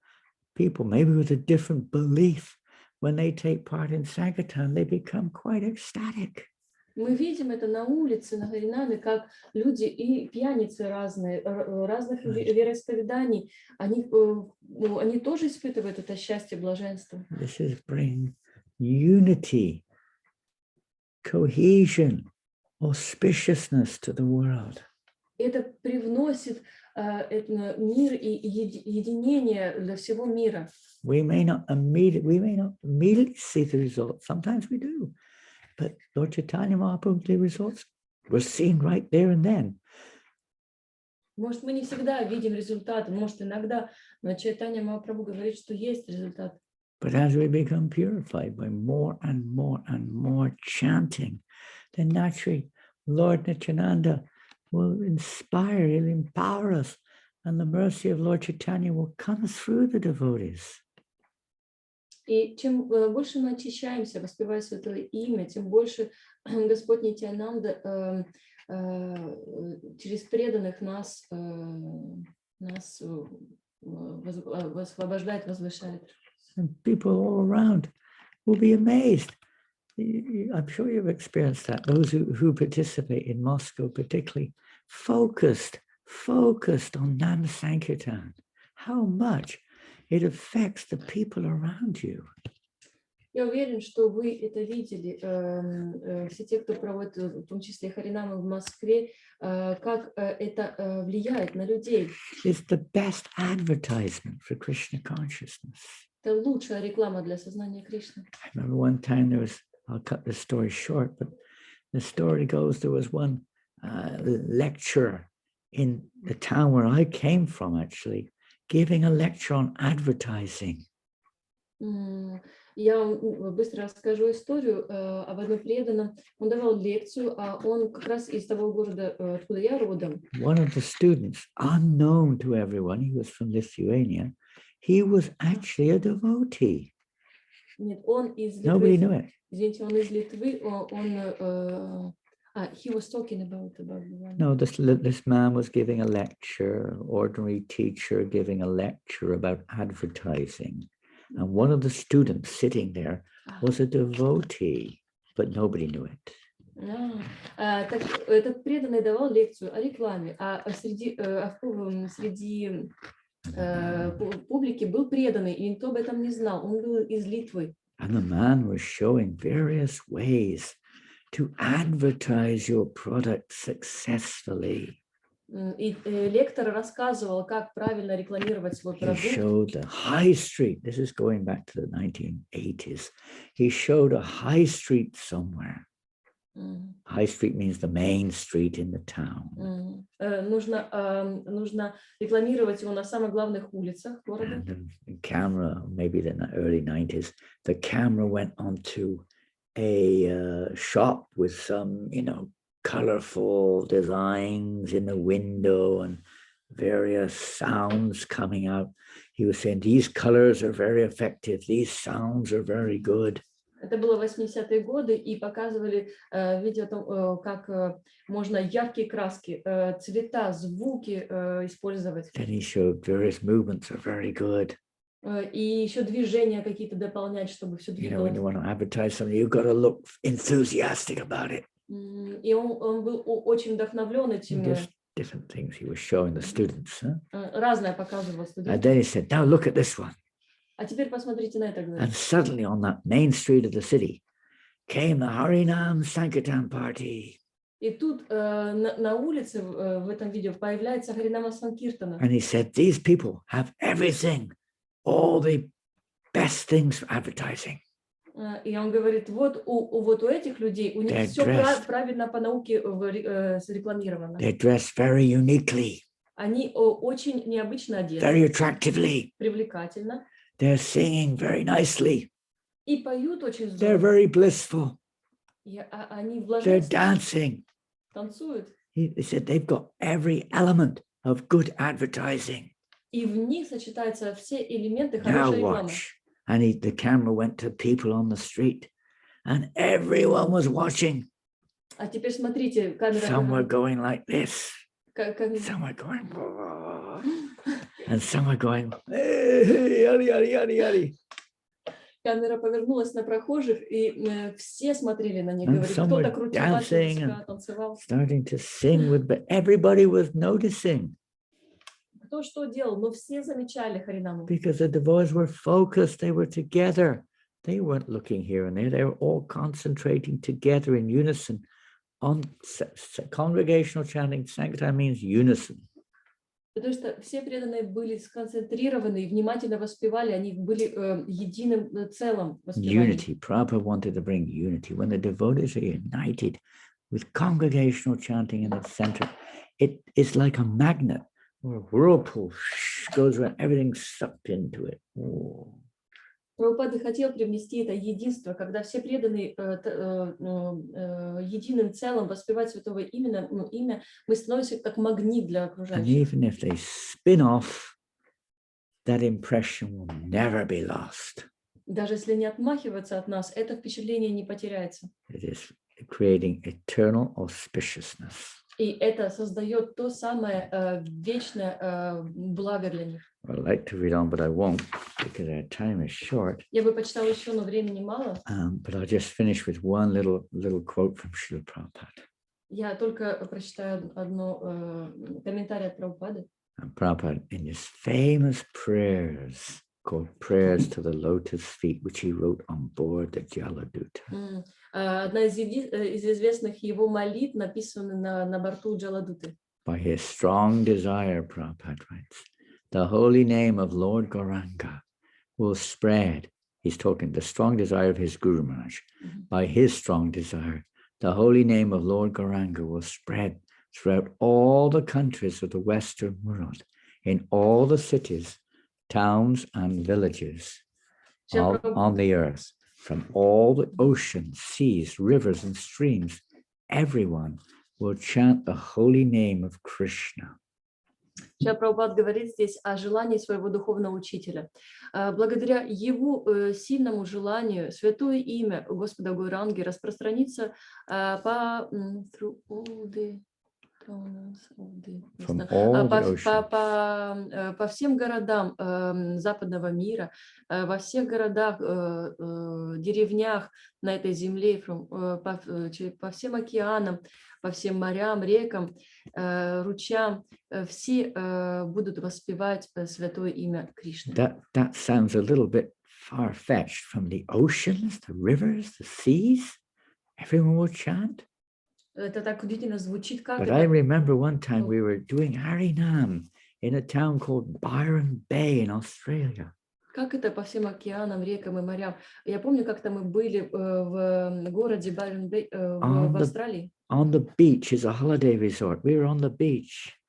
people, maybe with a different belief, when they take part in Sankirtan, they become quite ecstatic. Мы видим это на улице, на Харинаме, как люди и пьяницы разные, разных вероисповеданий, они тоже испытывают это счастье, блаженство. This is bring unity, cohesion, auspiciousness to the world. Это привносит мир и единение для всего мира. We may not immediately see the results. Sometimes we do. But Lord Chaitanya Mahaprabhu's results were seen right there and then. Может, мы не всегда видим результаты, может, иногда, но Чайтанья Махапрабху говорит, что есть результат. But as we become purified by more and more and more chanting, then naturally Lord Janananda will inspire, he'll empower us, and the mercy of Lord Chaitanya will come through the devotees. И чем больше мы очищаемся, воспевая Святое Имя, тем больше Господь Нитьянанда через преданных нас освобождает, возвышает. And people all around will be amazed. I'm sure you've experienced that. Those who participate in Moscow particularly, focused on Nam Sankirtan. How much it affects the people around you. Я уверен, что вы это видели, все те, кто проводит, в том числе Харинамы в Москве, как это влияет на людей. It's the best advertisement for Krishna consciousness. Это лучшая реклама для сознания Кришны. I remember one time there was, I'll cut the story short, but the story goes, there was one lecturer in the town where I came from, actually, giving a lecture on advertising. Я вам быстро расскажу историю об одном преданном. Он давал лекцию, а он как раз из того города, откуда я родом. One of the students, unknown to everyone, he was from Lithuania, he was actually a devotee. Нет, он из Nobody Литвы. knew it. Извините, он из Литвы. He was talking about one. No, this man was giving a lecture, ordinary teacher giving a lecture about advertising. And one of the students sitting there was a devotee, but nobody knew it. Так, этот преданный давал лекцию о рекламе, а среди публики был преданный, и никто об этом не знал. Он был из Литвы. And the man was showing various ways to advertise your product successfully. И лектор рассказывал, как правильно рекламировать свой He продукт. showed the high street. This is going back to the 1980s. He showed a high street somewhere. High street means the main street in the town. Нужно рекламировать его на самых главных улицах города. And the camera, maybe in the early 90s, the camera went onto a shop with some, colorful designs in the window and various sounds coming out. He was saying, these colors are very effective. These sounds are very good. Это было 80-е годы, и показывали видео о том, как можно яркие краски, цвета, звуки использовать. Then he showed various movements are very good. И еще движения какие-то дополнять, чтобы все двигалось. When you want to advertise something, you've got to look enthusiastic about it. И он был очень вдохновлен этим. Just different things he was showing the students. Разное показывал And студентам. then he said, now look at this one. А теперь посмотрите на это. And suddenly on that main street of the city came the Harinam Sankirtan party. И тут на улице в этом видео появляется Харинама Санкиртана. And he said, these people have everything, all the best things for advertising. И он говорит, вот у этих людей, у них все правильно по науке рекламировано. They're dressed very uniquely. Они очень необычно одеты. Very attractively. Привлекательно. They're singing very nicely. И поют очень They're здорово. very blissful. Они в They're блаженстве dancing. танцуют. He said they've got every element of good advertising. И в них сочетаются все элементы Now хорошей рекламы. watch. And the camera went to people on the street and everyone was watching. А теперь смотрите, камера. Some were going like this. Some were going, and some were going, hey, yadi, yadi, yadi, yadi. Камера повернулась на прохожих, и все смотрели на них. And Говорит, some кто-то were крутил dancing latиска, танцевал. Starting to sing with, but everybody was noticing. Кто что делал, но все замечали Харинаму. Because the devotees were focused, they were together. They weren't looking here and there. They were all concentrating together in unison on congregational chanting. Sankirtan means unison. Потому что все преданные были сконцентрированы и внимательно воспевали, они были единым целым. Unity. Prabhupada wanted to bring unity. When the devotees are united with congregational chanting in the center, it is like a magnet or a whirlpool goes around, everything's sucked into it. Oh. Прабхупада хотел привнести это единство, когда все преданные единым целым воспевать святого имя, мы становимся как магнит для окружающих. And even if they spin off, that impression will never be lost. Даже если не отмахиваться от нас, это впечатление не потеряется. It is creating eternal auspiciousness. И это создает то самое вечное благо для них. I'd like to read on, but I won't because our time is short. Я бы почитала еще, но времени мало. But I'll just finish with one little quote from Srila Prabhupada. Я только прочитаю одно комментарий от Прабхупады. And Prabhupada, in his famous prayers, called Prayers to the Lotus Feet, which he wrote on board the Jaladuta. Одна из известных его молитв написана на борту Джаладуты. By his strong desire, Prabhupada writes, the holy name of Lord Gauranga will spread. He's talking the strong desire of his Guru Maharaj. By his strong desire, the holy name of Lord Gauranga will spread throughout all the countries of the Western world, in all the cities, towns, and villages. on the earth, from all the oceans, seas, rivers, and streams, everyone will chant the holy name of Krishna. Шрила Прабхупад говорит здесь о желании своего духовного учителя. Благодаря его сильному желанию святое имя Господа Гуранги распространится по всем городам западного мира, во всех городах, деревнях на этой земле, по всем океанам, по всем морям, рекам, ручьям, все будут воспевать святое имя Кришны. That sounds a little bit far-fetched. From the oceans, the rivers, the seas, everyone will chant. Это так удивительно звучит, как But это. I remember one time we were doing Harinam in a town called Byron Bay in Australia. Как это по всем океанам, рекам и морям? Я помню, как-то мы были в городе Байрон Бэй в Австралии. On the beach is a holiday resort. We were on the beach.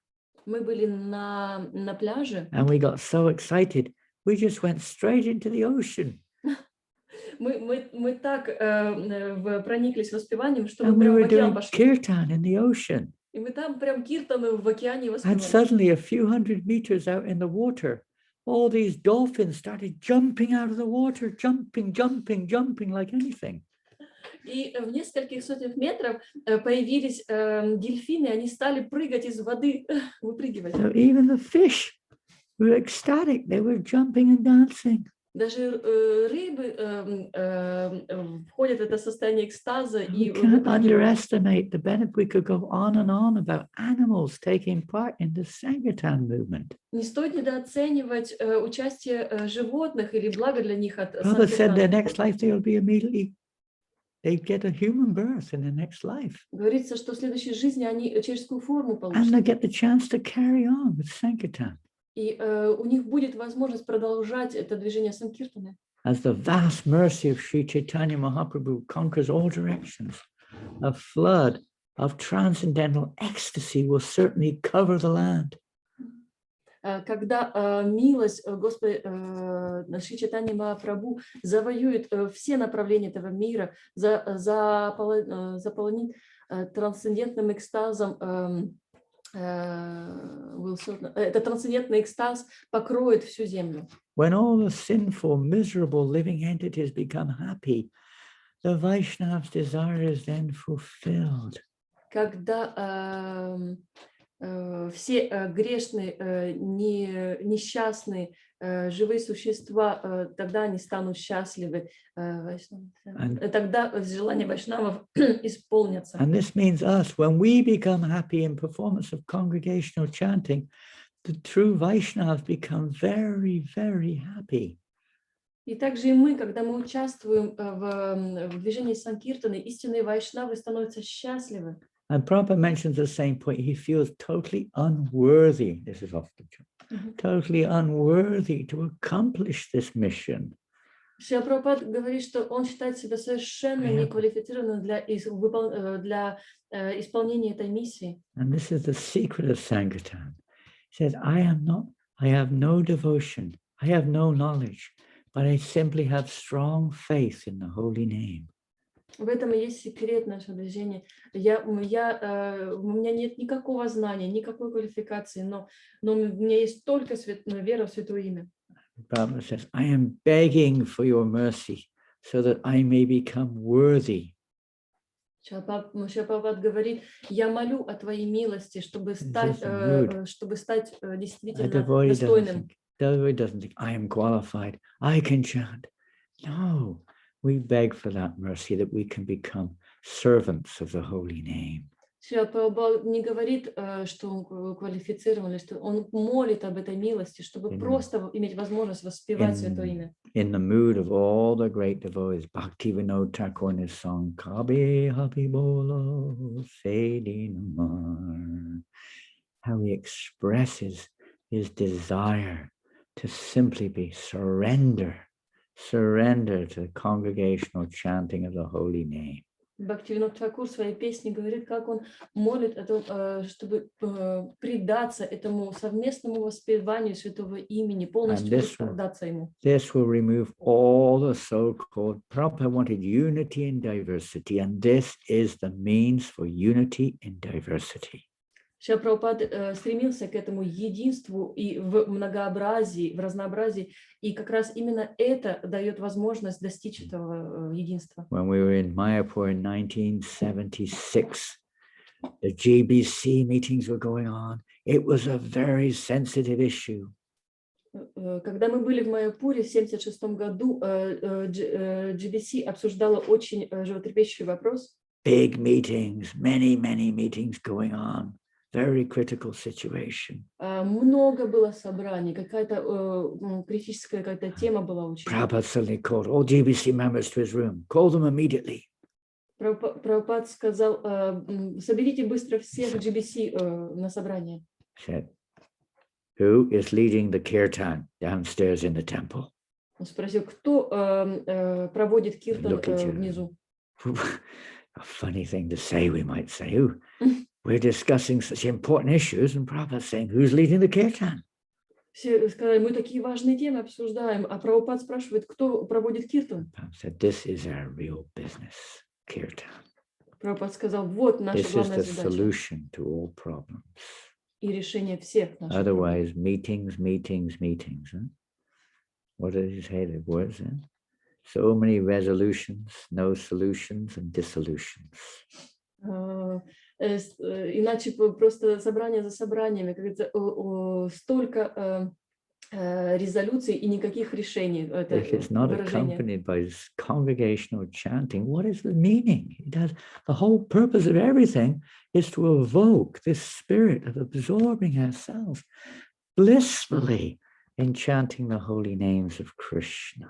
Мы были на пляже. And we got so excited, we just went straight into the ocean. Мы так прониклись воспеванием, что мы And we прям в were океан doing пошли. kirtan in the ocean. И мы там прям киртаны в океане And воспевали. suddenly, a few hundred meters out in the water, all these dolphins started jumping out of the water, jumping like anything. И в нескольких сотнях метров появились дельфины, они стали прыгать из воды, выпрыгивать. So even the fish were ecstatic. They were jumping and dancing. Даже рыбы входят в это состояние экстаза и We can't выпрыгивают. underestimate the benefit. We could go on and on about animals taking part in the Sankirtan movement. Не стоит недооценивать участие животных или благо для них от Prabhupada said their Санкиртана. next life they'll be immediately, they get a human birth in the next life. Говорится, что в следующей жизни они человеческую форму And they получат. get the chance to carry on with Sankirtan. И у них будет возможность продолжать это движение Санкиртаны. As the vast mercy of Sri Chaitanya Mahaprabhu conquers all directions, a flood of transcendental ecstasy will certainly cover the land. Когда милость Господа Шри Чайтаньи Махапрабху завоюет все направления этого мира, заполонит трансцендентным экстазом, этот трансцендентный экстаз покроет всю землю. When all the sinful, miserable living entities become happy, the Vaishnav's desire is then fulfilled. Когда все грешные, несчастные, живые существа, тогда они станут счастливы, тогда желания вайшнавов исполнятся. And this means us, when we become happy in performance of congregational chanting, the true Vaishnavas become very, very happy. И также и мы, когда мы участвуем в движении Санкиртаны, истинные вайшнавы становятся счастливы. And Prabhupada mentions the same point. He feels totally unworthy. This is off the chart. Totally unworthy to accomplish this mission. Шрила Прабхупад говорит, что он считает себя совершенно неквалифицированным для исполнения этой миссии. And this is the secret of Sankirtan. He says, I have no devotion, I have no knowledge, but I simply have strong faith in the holy name. В этом и есть секрет нашего движения. У меня нет никакого знания, никакой квалификации, но у меня есть только вера в святое имя. Prabhupada says, I am begging for your mercy so that I may become worthy. Шрила Прабхупад говорит, я молю о твоей милости, чтобы стать действительно достойным. Devotee doesn't think, I am qualified, I can chant. No. We beg for that mercy that we can become servants of the holy name. Шрила Прабхупад не говорит, что он квалифицирован, что он молит об этой милости, чтобы просто иметь возможность воспевать святое имя. In the mood of all the great devotees, Bhakti Vinod Thakur in his song, Kabe Habi Bolo Sedi Namar, how he expresses his desire to simply be surrender to the congregational chanting of the holy name. Бхактивинод Тхакур в своей песне говорит, как он молит о том, чтобы предаться этому совместному воспеванию святого имени, полностью отдаться ему. This will remove all the so-called, Prabhupada wanted unity in diversity, and this is the means for unity in diversity. Шрила Прабхупад стремился к этому единству и в многообразии, в разнообразии, и как раз именно это дает возможность достичь этого единства. When we were in Mayapur in 1976, the GBC meetings were going on. It was a very sensitive issue. Когда мы были в Майяпуре в 1976 году, GBC обсуждала очень животрепещущий вопрос. Big meetings, many meetings going on. Very critical situation. Много было собраний, какая-то критическая какая-то тема была очень. Prabhupada suddenly called all GBC members to his room. Call them immediately. Прабхупад сказал, соберите быстро всех GBC на собрание. Said, who is leading the kirtan downstairs in the temple? Он спросил, кто проводит киртан внизу. A funny thing to say, we might say. We're discussing such important issues, and Prabhupada saying, who's leading the kirtan? Все сказали, мы такие важные темы обсуждаем, а Прабхупад спрашивает, кто проводит киртан. Prabhupada said, this is our real business, kirtan. Прабхупад сказал, вот наша главная задача. This is the solution to all problems. И решение всех наших Otherwise, meetings. Huh? What did he say? The words? Huh? So many resolutions, no solutions, and dissolutions. Иначе просто собрание за собраниями, как говорится, столько резолюций и никаких решений. If it's not accompanied by congregational chanting, what is the meaning? The whole purpose of everything is to evoke this spirit of absorbing ourselves blissfully in chanting the holy names of Krishna.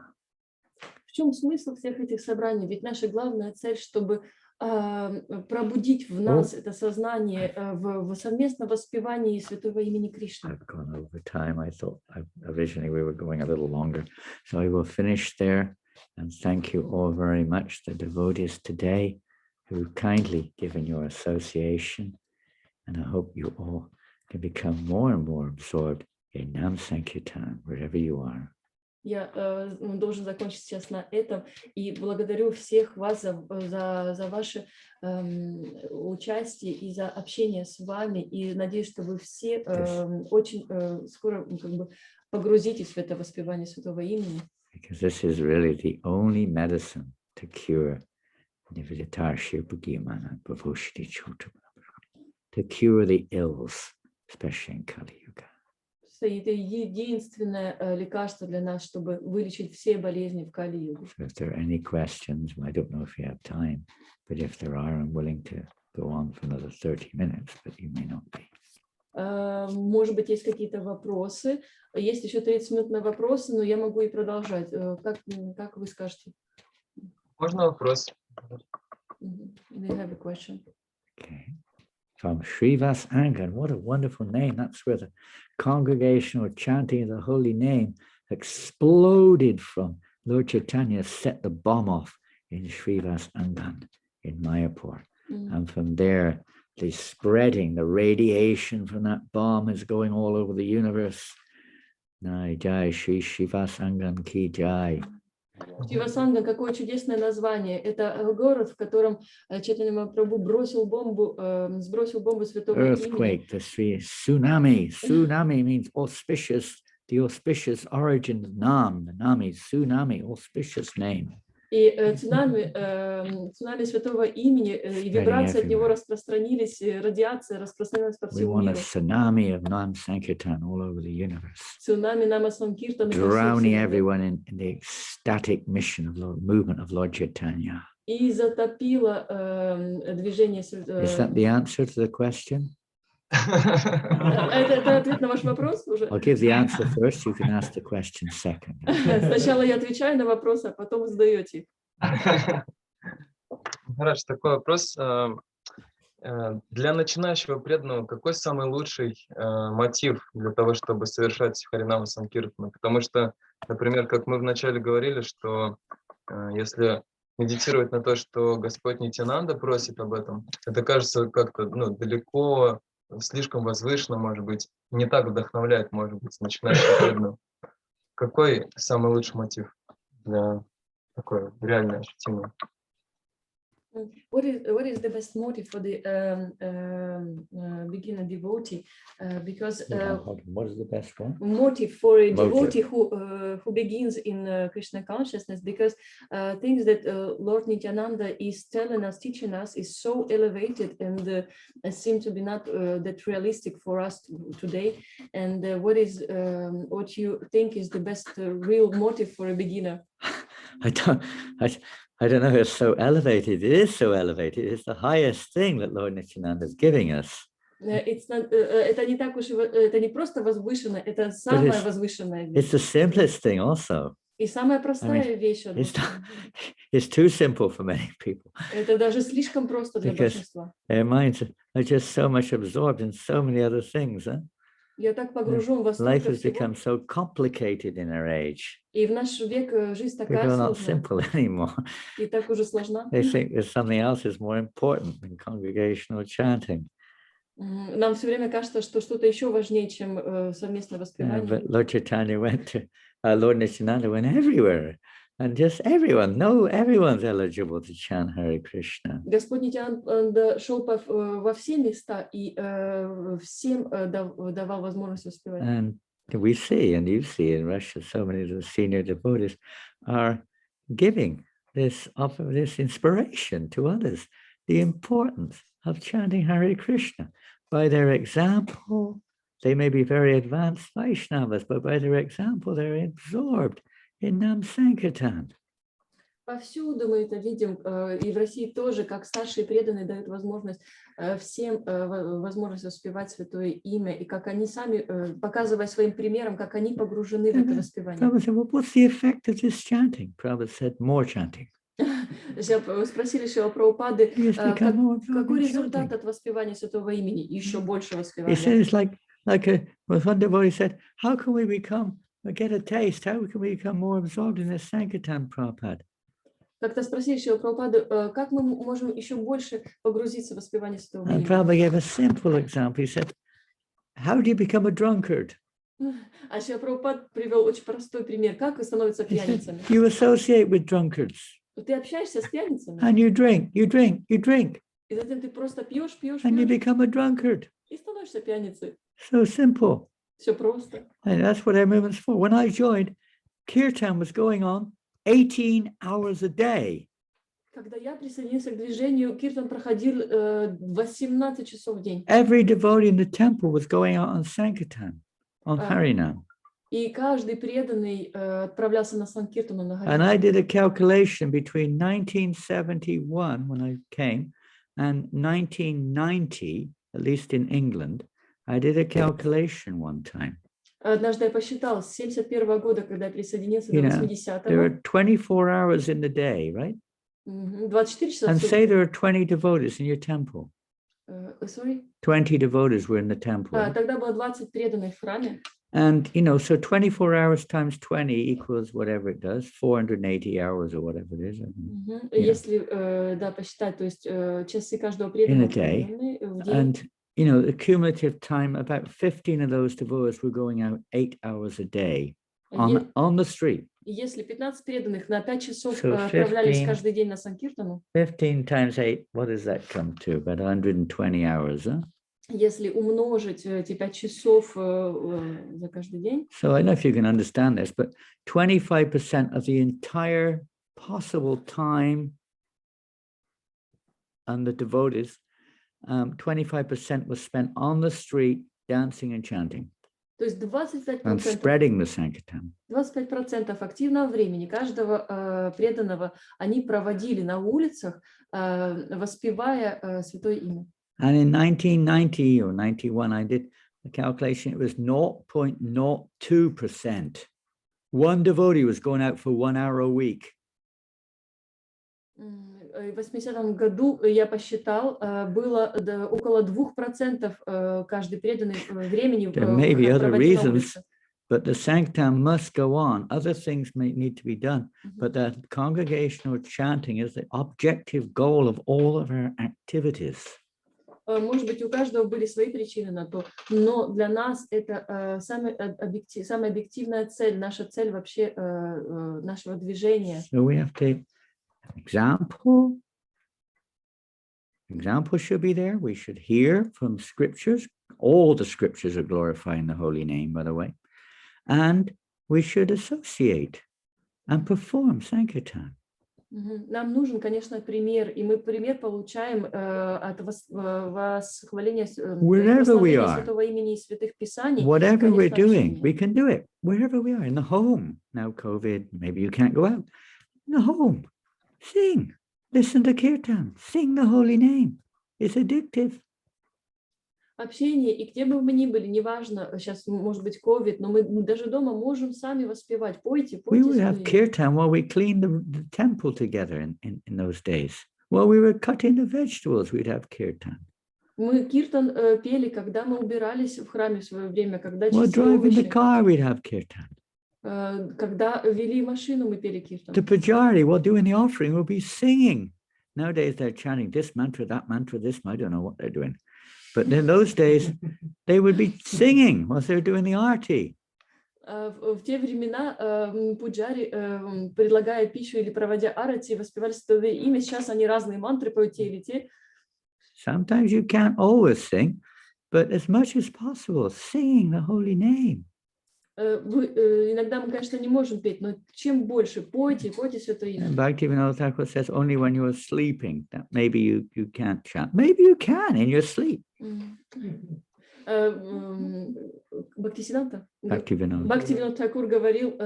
В чем смысл всех этих собраний? Ведь наша главная цель, чтобы пробудить в нас это сознание в совместном воспевании святого имени Кришны. I've gone over time. I thought originally we were going a little longer. So I will finish there and thank you all very much, the devotees today who've kindly given your association. And I hope you all can become more and more absorbed in Nam Sankirtan, wherever you are. Я должен закончить сейчас на этом и благодарю всех вас за ваше участие и за общение с вами, и надеюсь, что вы все очень скоро как бы погрузитесь в это воспевание святого имени. Because this is really the only medicine to cure to cure the ills, especially in Kali Yuga. Это единственное лекарство для нас, чтобы вылечить все болезни в Кали-югу. So if there are any questions, I don't know if you have time, but if there are, I'm willing to go on for another 30 minutes, but you may not be. Может быть, есть какие-то вопросы. Есть еще 30 минут на вопросы, но я могу и продолжать. Как вы скажете? Можно вопрос? Do you have a question? Okay. From Srivas Angan, what a wonderful name. That's where the congregational chanting of the holy name exploded from. Lord Chaitanya set the bomb off in Srivas Angan in Mayapur. And from there, the spreading, the radiation from that bomb is going all over the universe. Nai Jai Shri Srivas Angan Ki Jai. Шивасанган, какое чудесное название. Это город, в котором Чайтанья Махапрабху сбросил бомбу святого Earthquake, имени. Tsunami. Tsunami means auspicious, the auspicious origin of Nam. The Nam is tsunami, auspicious name. И цунами святого имени, и вибрации от него распространились, радиация распространилась по всему миру. We want a tsunami of Nam Sankirtan all over the universe. Цунами Нама Санкиртана. Drowning everyone in the ecstatic movement of Lord Chaitanya. И затопило движение. Is that the answer to the question? Это ответ на ваш вопрос уже? I'll give the answer first. You can ask the question second. Сначала я отвечаю на вопросы, а потом вы задаете их. Махарадж, такой вопрос. Для начинающего преданного какой самый лучший мотив для того, чтобы совершать Харинам Санкиртану? Потому что, например, как мы вначале говорили, что если медитировать на то, что Господь Нитянанда просит об этом, это кажется как-то далеко, слишком возвышенно, может быть, не так вдохновляет, может быть, начинающих преданных. Какой самый лучший мотив для такой реально ощутимой? What is the best motive for the beginner devotee? Because What is the best one? motive for a Motive. devotee who begins in Krishna consciousness, because things that Lord Nityananda is telling us, teaching us, is so elevated and seem to be not that realistic for us today. And what you think is the best real motive for a beginner? I don't know. It's so elevated. It is so elevated. It's the highest thing that Lord Nityananda is giving us. Это не так уж, это не просто возвышенно, это самое возвышенное. It's the simplest thing also. И самая простая вещь. It's too simple for many people. Это даже слишком просто для большинства. Their minds are just so much absorbed in so many other things. Я так погружен во Life столько has become всего. so complicated in our age. И в наш век жизнь такая People are not сложная. simple anymore. И так уже сложна. They think there's something else is more important than congregational chanting. Нам все время кажется, что что-то еще важнее, чем совместное воспевание. But Lord Chaitanya went to, Lord Nityananda went everywhere. And just everyone's eligible to chant Hare Krishna. Господь Нитянанда шел во все места и всем давал возможность воспевать. And we see, and you see in Russia, so many of the senior devotees are giving this inspiration to others, the importance of chanting Hare Krishna. By their example, they may be very advanced Vaishnavas, but by their example, they're absorbed in Nam Sankirtan. Повсюду мы это видим, и в России тоже, как старшие преданные дают возможность всем возможность воспевать святое имя, и как они сами, показывая своим примером, как они погружены в это воспевание. Prabhupada said, well, what's the effect of this chanting? Prabhupada said, more chanting. Спросили Шрила Прабхупады, какой результат от воспевания святого имени? Еще больше воспевания. He said it's like one devotee said, how can we get a taste? How can we become more absorbed in this Sankirtan, Prabhupada? Как-то спросили Шрила Прабхупаду, как мы можем еще больше погрузиться в воспевание святого имени? And Prabhupada gave a simple example. He said, how do you become a drunkard? А Шрила Прабхупад привел очень простой пример. Как вы становитесь пьяницами? You associate with drunkards. Ты общаешься с пьяницами. And you drink. И затем ты просто пьешь. And you become a drunkard. И становишься пьяницей. So simple. Все просто. And that's what our movement's for. When I joined, Kirtan was going on 18 hours a day. Когда я присоединился к движению, киртан проходил 18 часов в день. Every devotee in the temple was going out on Sankirtan, on Harinam. И каждый преданный отправлялся на Санкиртану, на And I did a calculation between 1971, when I came, and 1990, at least in England. I did a calculation one time. Однажды я посчитал, с 71 года, когда я присоединился до 80-го. There are 24 hours in the day, right? 24 часа. And say there are 20 devotees in your temple. Sorry? 20 devotees were in the temple. Тогда было 20 преданных в храме. And, so 24 hours times 20 equals whatever it does, 480 hours or whatever it is. Если, посчитать, то есть часы каждого преданного в день. And, the cumulative time, about 15 of those devotees were going out 8 hours a day on the street. Если 15 преданных на 5 часов отправлялись каждый день на Санкиртану. 15 times 8, what does that come to? About 120 hours, huh? Если умножить эти 5 часов за каждый день. So I don't know if you can understand this, but 25% of the entire possible time and the devotees, 25% was spent on the street dancing and chanting. То есть 25% and spreading the Sankirtan. 25% активного времени каждого преданного они проводили на улицах, воспевая святое имя. And in 1990 or 91, I did the calculation. It was 0.02%. One devotee was going out for 1 hour a week. В 80-м году я посчитал, было около 2% каждый преданный времени There may be other reasons, but the Sankirtan must go on. Other things may need to be done, but the congregational chanting is the objective goal of all of our activities. Может быть, у каждого были свои причины на то, но для нас это самая объективная цель, наша цель вообще нашего движения. So we have to example. Example should be there. We should hear from scriptures. All the scriptures are glorifying the holy name, by the way. And we should associate and perform Sankirtan. Нам нужен, конечно, пример, и мы пример получаем от восхваления Святого имени и Святых Писаний. Whatever we're doing, we can do it wherever we are, in the home. Now COVID, maybe you can't go out. In the home, sing, listen to Kirtan, sing the holy name. It's addictive. Общение, и где бы мы ни были, неважно, сейчас может быть COVID, но мы даже дома можем сами воспевать. Пойте, We would have kirtan while we cleaned the temple together in those days. While we were cutting the vegetables, we'd have kirtan. Мы киртан пели, когда мы убирались в храме в свое время, когда While чистили driving the овощи. car, we'd have kirtan. Когда вели машину, мы пели киртан. The pujari, while doing the offering, will be singing. Nowadays, they're chanting this mantra, this. I don't know what they're doing. But in those days, they would be singing while they're doing the arti. В те времена пуджари, предлагая пищу или проводя арати, воспевали святое имя. Сейчас они разные мантры поют, те или те. Sometimes you can't always sing, but as much as possible, singing the holy name. Иногда мы, конечно, не можем петь, но чем больше пойте святое имя. Bhaktivinoda Thakur says only when you are sleeping that maybe you can't chant. Maybe you can in your sleep. Бхактивинод Тхакур говорил,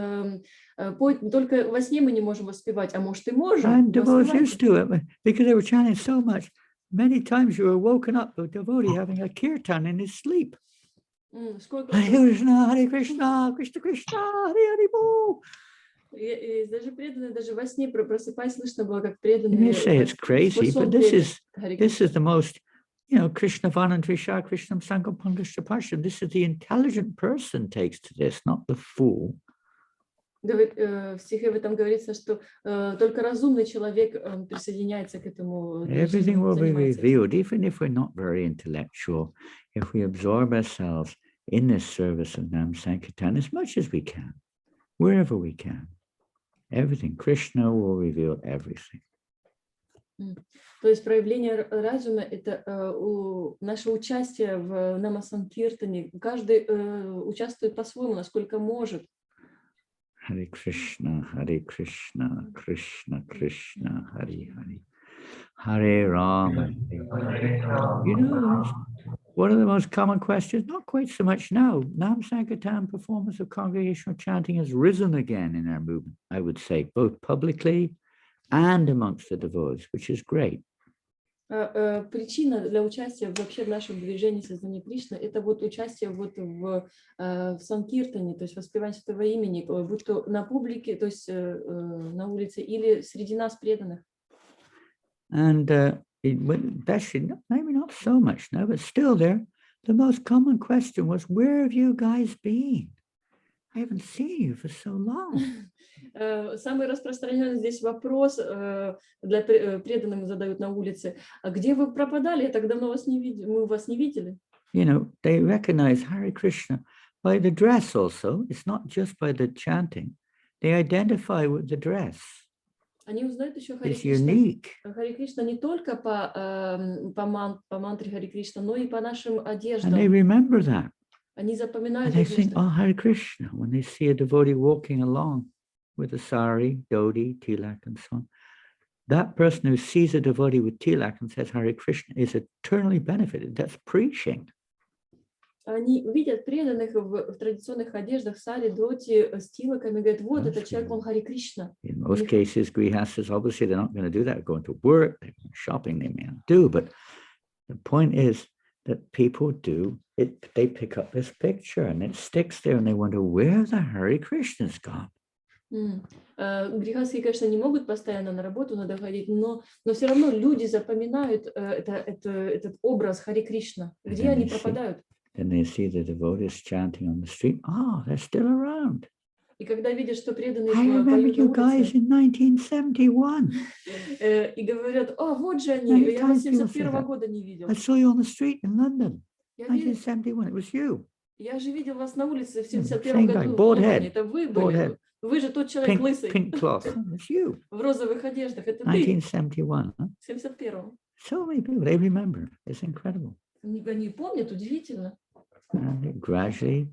только во сне мы не можем воспевать, а может и можем. And devotees used to it because they were chanting so much. Many times you were woken up with a devotee having a kirtan in his sleep. Hare Krishna, Krishna Krishna, Hare Hare Bol. Даже преданные, даже во сне просыпаясь, слышно было, как преданные. You may say it's crazy, but this is the most, Krishna Vanantrisha, Krishna Sankapankashta Pasham. This is the intelligent person takes to this, not the fool. В стихе в этом говорится, что только разумный человек присоединяется к этому. Everything will be revealed, even if we're not very intellectual, if we absorb ourselves in this service of Nam Sankirtan as much as we can, wherever we can. Everything, Krishna will reveal everything. То есть проявление разума – это наше участие в Нама-Санкиртане. Каждый участвует по-своему, насколько может. Hare Krishna, Krishna Krishna, Hare Hare. Hare Rama. One of the most common questions, not quite so much now, Nam Sankirtan performance of congregational chanting has risen again in our movement, I would say, both publicly and amongst the devotees, which is great. Причина для участия вообще в нашем движении сознания Кришны – это вот участие вот в Санкиртане, то есть воспевание святого имени, будь то на публике, то есть на улице, или среди нас преданных. And actually, maybe not so much now, but still there, the most common question was, where have you guys been? I haven't seen you for so long. Самый распространенный здесь вопрос для преданных задают на улице: а где вы пропадали? Я так давно вас не видел, мы вас не видели. They recognize Hare Krishna by the dress also. It's not just by the chanting. They identify with the dress. Они узнают еще Харе It's Кришна. unique. Харе Кришна не только по мантре Харе Кришна, но и по нашим одеждам. And they remember that. Они запоминают And they think, одежду. oh, Hare Krishna, when they see a devotee walking along with a sari, dhoti, tilak, and so on. That person who sees a devotee with tilak and says Hare Krishna is eternally benefited. That's preaching. Они видят преданных в традиционных одеждах, сари, доти, с тилаками, говорят, вот этот человек, он Харе Кришна. In most cases, grihastas, obviously, they're not going to do that, going to work, shopping, they may not do. But the point is that people do it, they pick up this picture and it sticks there and they wonder where the Hare Krishna's gone. Грехастые, конечно, не могут постоянно на работу, надо ходить, но все равно люди запоминают этот образ Харе Кришна. Где они пропадают? then they see the devotees chanting on the street. Oh, they're still around. И когда видят, что преданные I remember поют на you guys улице, in 1971. и говорят: «О, вот же они, Many я вас times people say 71-го that. года не видел. I saw you on the street in London, Я видел, 1971. It was you. я же видел вас на улице в Same 71-м guy, году в bald Лондоне. head, Это вы bald были. head. Вы же тот человек лысый, Pink cloth. It's you. в розовых одеждах. Это ты, 1971. Huh? в 71-м. So many people, they remember. It's incredible. Они помнят, удивительно. And it gradually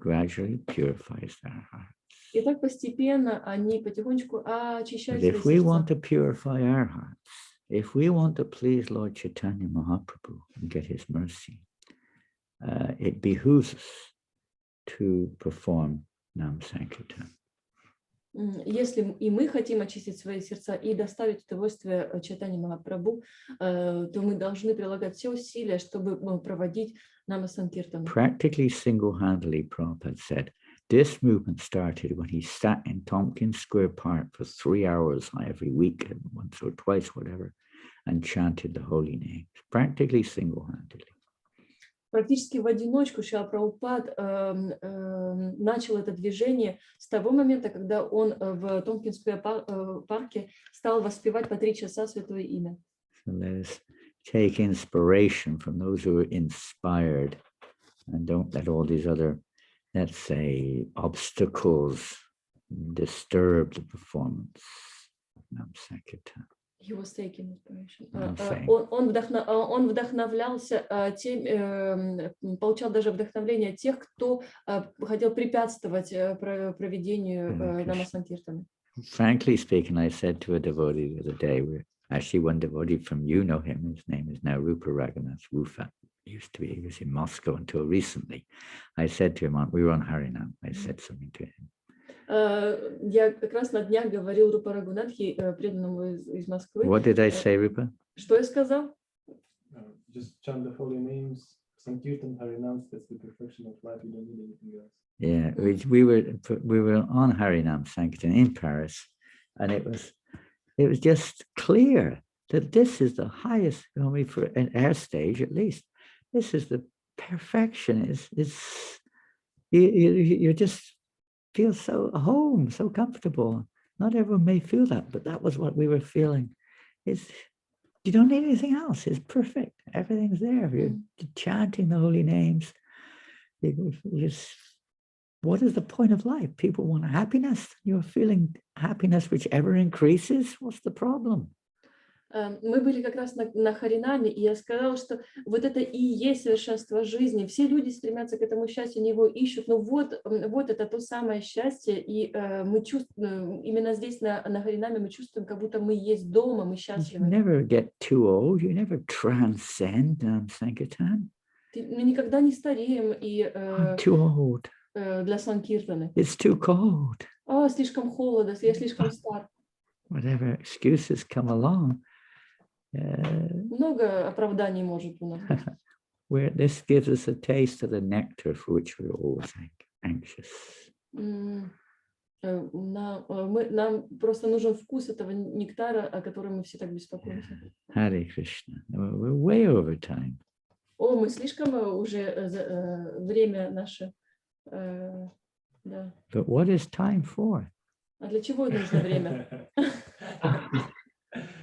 purifies their heart. И так постепенно они потихонечку But очищают свои if we want сердца. to purify our hearts, if we want to please Lord Chaitanya Mahaprabhu and get his mercy, it behooves us to perform Nam Sankirtan. Если и мы хотим очистить свои сердца и доставить удовольствие Чайтаньи Махапрабху, то мы должны прилагать все усилия, чтобы проводить Нама Санкиртан. Practically single-handedly, Prabhupada said, this movement started when he sat in Tompkins Square Park for 3 hours every week, once or twice, whatever, and chanted the holy names. Practically single-handedly. Практически в одиночку Шрила Прабхупад начал это движение с того момента, когда он в Томпкинском парке стал воспевать по 3 часа Святое Имя. So let us take inspiration from those who are inspired and don't let all these other, let's say, obstacles disturb the performance of Nam Sankirtan. He was taking inspiration. Okay. Он вдохновлялся получал даже вдохновление тех, кто хотел препятствовать проведению Нама Санкиртана. Frankly speaking, I said to a devotee the other day, actually one devotee from you know him, his name is now Rupa Raghunath Rufa. He was in Moscow until recently. I said to him, we were on Harinam, I said something to him. Я как раз на днях говорил Рупа Рагунатхи, преданному из Москвы. What did I say, Rupa? Что я сказал? Just chant the holy names, Sankirtan, Harinam, that's the perfection of life. You don't need anything else. Yeah, we were on Harinam Sankirtan in Paris, and it was just clear that this is the highest, for an air stage at least. This is the perfection. You just feel so home, so comfortable. Not everyone may feel that, but that was what we were feeling. You don't need anything else. It's perfect. Everything's there. You're chanting the holy names. What is the point of life? People want happiness. You're feeling happiness, which ever increases. What's the problem? Мы были как раз на Харинаме, и я сказала, что вот это и есть совершенство жизни. Все люди стремятся к этому счастью, они его ищут. Но вот это то самое счастье, и мы чувствуем, именно здесь на Харинаме мы чувствуем, как будто мы есть дома, мы счастливы. You never get too old. You never transcend Sankirtan. Мы никогда не стареем и I'm too old. для Санкиртаны. It's too cold. О, слишком холодно, я слишком стар. Whatever excuses come along. Много оправданий может у нас быть. Where this gives us a taste of the nectar for which we're always anxious. Нам просто нужен вкус этого нектара, о котором мы все так беспокоимся. Hare Krishna. We're way over time. О, мы слишком уже время наше. Да. But what is time for? А для чего нужно время?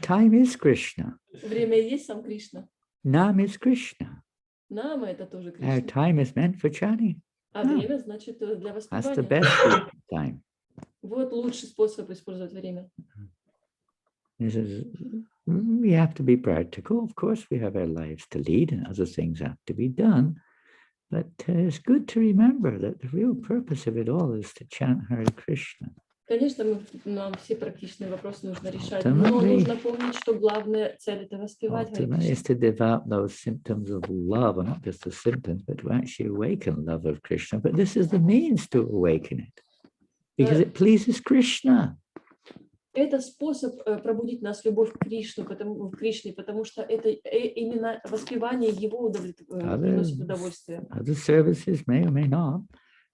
Time is Krishna. Время и есть сам Кришна. Nam is Krishna. Нама это тоже Our Кришна. time is meant for chanting. А время значит для That's the воспевания. best time. Вот лучший способ использовать время. We have to be practical. Of course, we have our lives to lead and other things have to be done. But it's good to remember that the real purpose of it all is to chant Hare Krishna. Конечно, нам все практичные вопросы нужно решать, но нужно помнить, что главная цель это воспевать Харе Ultimately, is Кришна. to develop those symptoms of love, and not just the symptoms, but to actually awaken love of Krishna. But this is the means to awaken it, because it pleases Krishna. Это способ пробудить нас любовь к Кришне, потому что это именно воспевание его приносит удовольствие. Other services may or may not,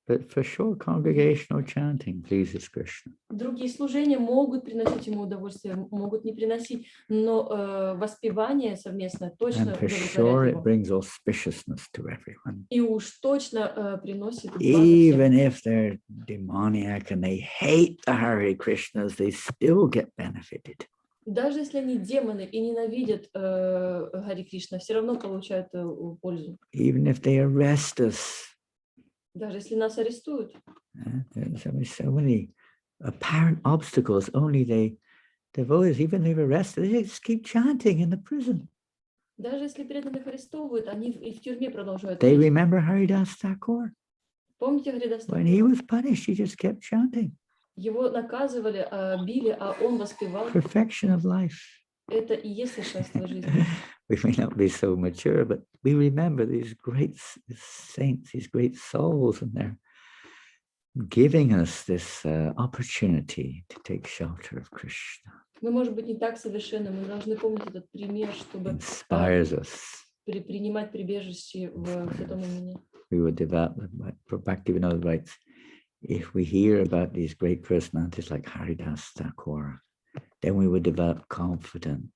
But for sure, congregational chanting pleases Krishna. Другие служения могут приносить ему удовольствие, могут не приносить, но воспевание совместное точно And for sure, удовлетворяет it его. brings auspiciousness to everyone. И уж точно приносит благо Even всем. if they're demoniac and they hate the Hare Krishnas, they still get benefited. Даже если они демоны и ненавидят Хари Кришна, все равно получают пользу. Even if they arrest us. Даже если нас арестуют. There's so many apparent obstacles, only the devotees, even if they're arrested, they just keep chanting in the prison. Даже если преданных арестовывают, они и в тюрьме продолжают. They петь. remember Haridas Thakur. Помните Харидас When he Такура? was punished, he just kept chanting. Его наказывали, били, а он воспевал. Perfection of life. Это и есть совершенство жизни. We may not be so mature, but we remember these great saints, these great souls, and they're giving us this opportunity to take shelter of Krishna. Мы, может быть, не так совершенны, мы должны помнить этот пример, чтобы Inspires us. принимать прибежище в святом имени. We would develop, Bhaktivinoda writes, if we hear about these great personalities like Haridas Thakur, then we would develop confidence.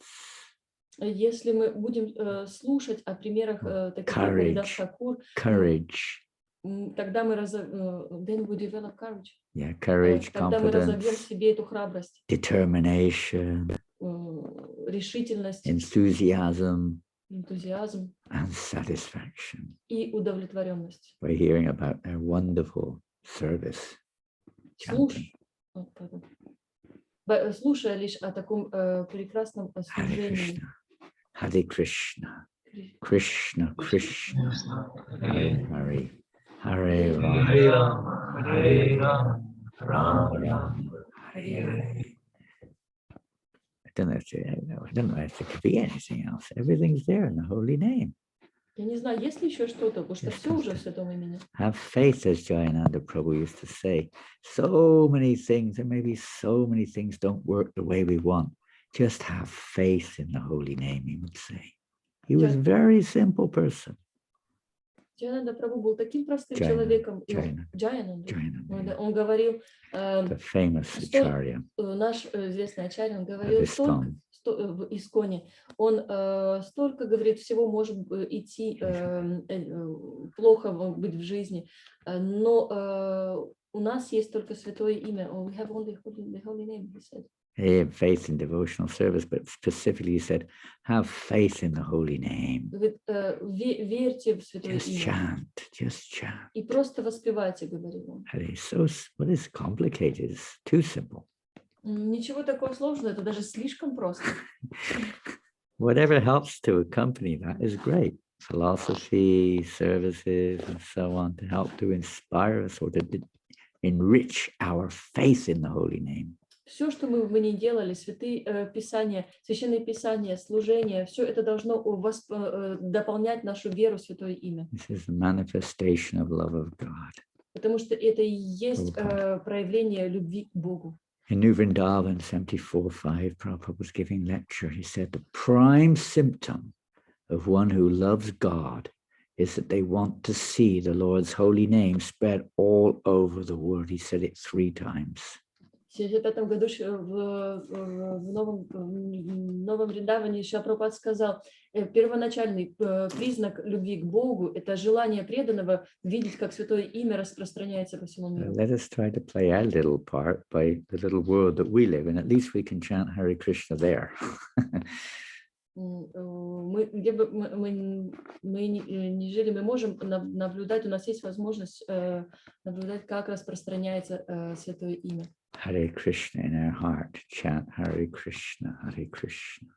Если мы будем слушать о примерах таких как Харидас Такур, Courage. тогда мы then we develop courage. Yeah, courage, Тогда мы разовьем в confidence, себе эту храбрость, determination, решительность, enthusiasm, энтузиазм and satisfaction и удовлетворенность. by hearing about their wonderful service. Слушай, слушая лишь о таком прекрасном Hare служении. Krishna, Hare Krishna, Krishna Krishna, Hare Hare, Hare Rama, Hare Rama, Hare Rama, Rama Rama Rama, Hare Hare. I don't know if there could be anything else. Everything's there in the holy name. Я не знаю, есть ли еще что-то, потому что все уже в святом имени. Have faith, as Janananda Prabhu used to say. So many things, and maybe so many things don't work the way we want. Just have faith in the holy name, he would say. He was a very simple person. Джананда Прабху был таким простым Джайна, человеком. Джайна. Джайананда. Он говорил, The famous Acharya наш известный ачарья, он of говорил столько, ISKCON. в Исконе, он столько, говорит, всего может идти плохо быть в жизни, но у нас есть только святое имя. We have only the holy name, he said. He had faith in devotional service, but specifically he said, have faith in the holy name. Верьте в святое имя. Just chant. И просто воспевайте, говорил он. What is complicated? It's too simple. Ничего такого сложного, это даже слишком просто. Whatever helps to accompany that is great. Philosophy, services, and so on, to help to inspire us or to enrich our faith in the holy name. Все, что мы не делали, святые писания, священные писания, служения, все это должно дополнять нашу веру в святое имя. This is the manifestation of love of God. Потому что это и есть проявление любви к Богу. In New Vrindavan 74:5, Prabhupada was giving lecture. He said the prime symptom of one who loves God is that they want to see the Lord's holy name spread all over the world. He said it 3 times. В 75 году в Новом Вриндаване еще Прабхупад сказал, первоначальный признак любви к Богу – это желание преданного видеть, как святое имя распространяется по всему миру. Let us try to play our little part by the little world that we live in. At least we can chant Hare Krishna there. Где бы мы не жили, мы можем наблюдать, у нас есть возможность наблюдать, как распространяется святое имя. Hare Krishna in our heart, chant Hare Krishna, Hare Krishna.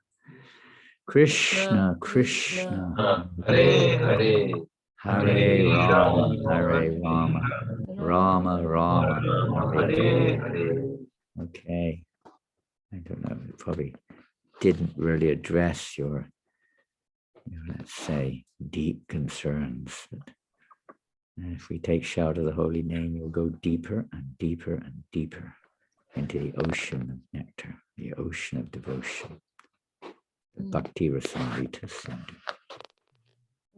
Krishna, Krishna, Hare Hare, Hare Rama, Hare Rama, Rama Rama, Hare Hare. Okay, I don't know, it probably didn't really address your, let's say, deep concerns, but if we take shout of the holy name, you'll go deeper and deeper and deeper into the ocean of nectar, the ocean of devotion, the Bhakti Rasamrita Sindhu.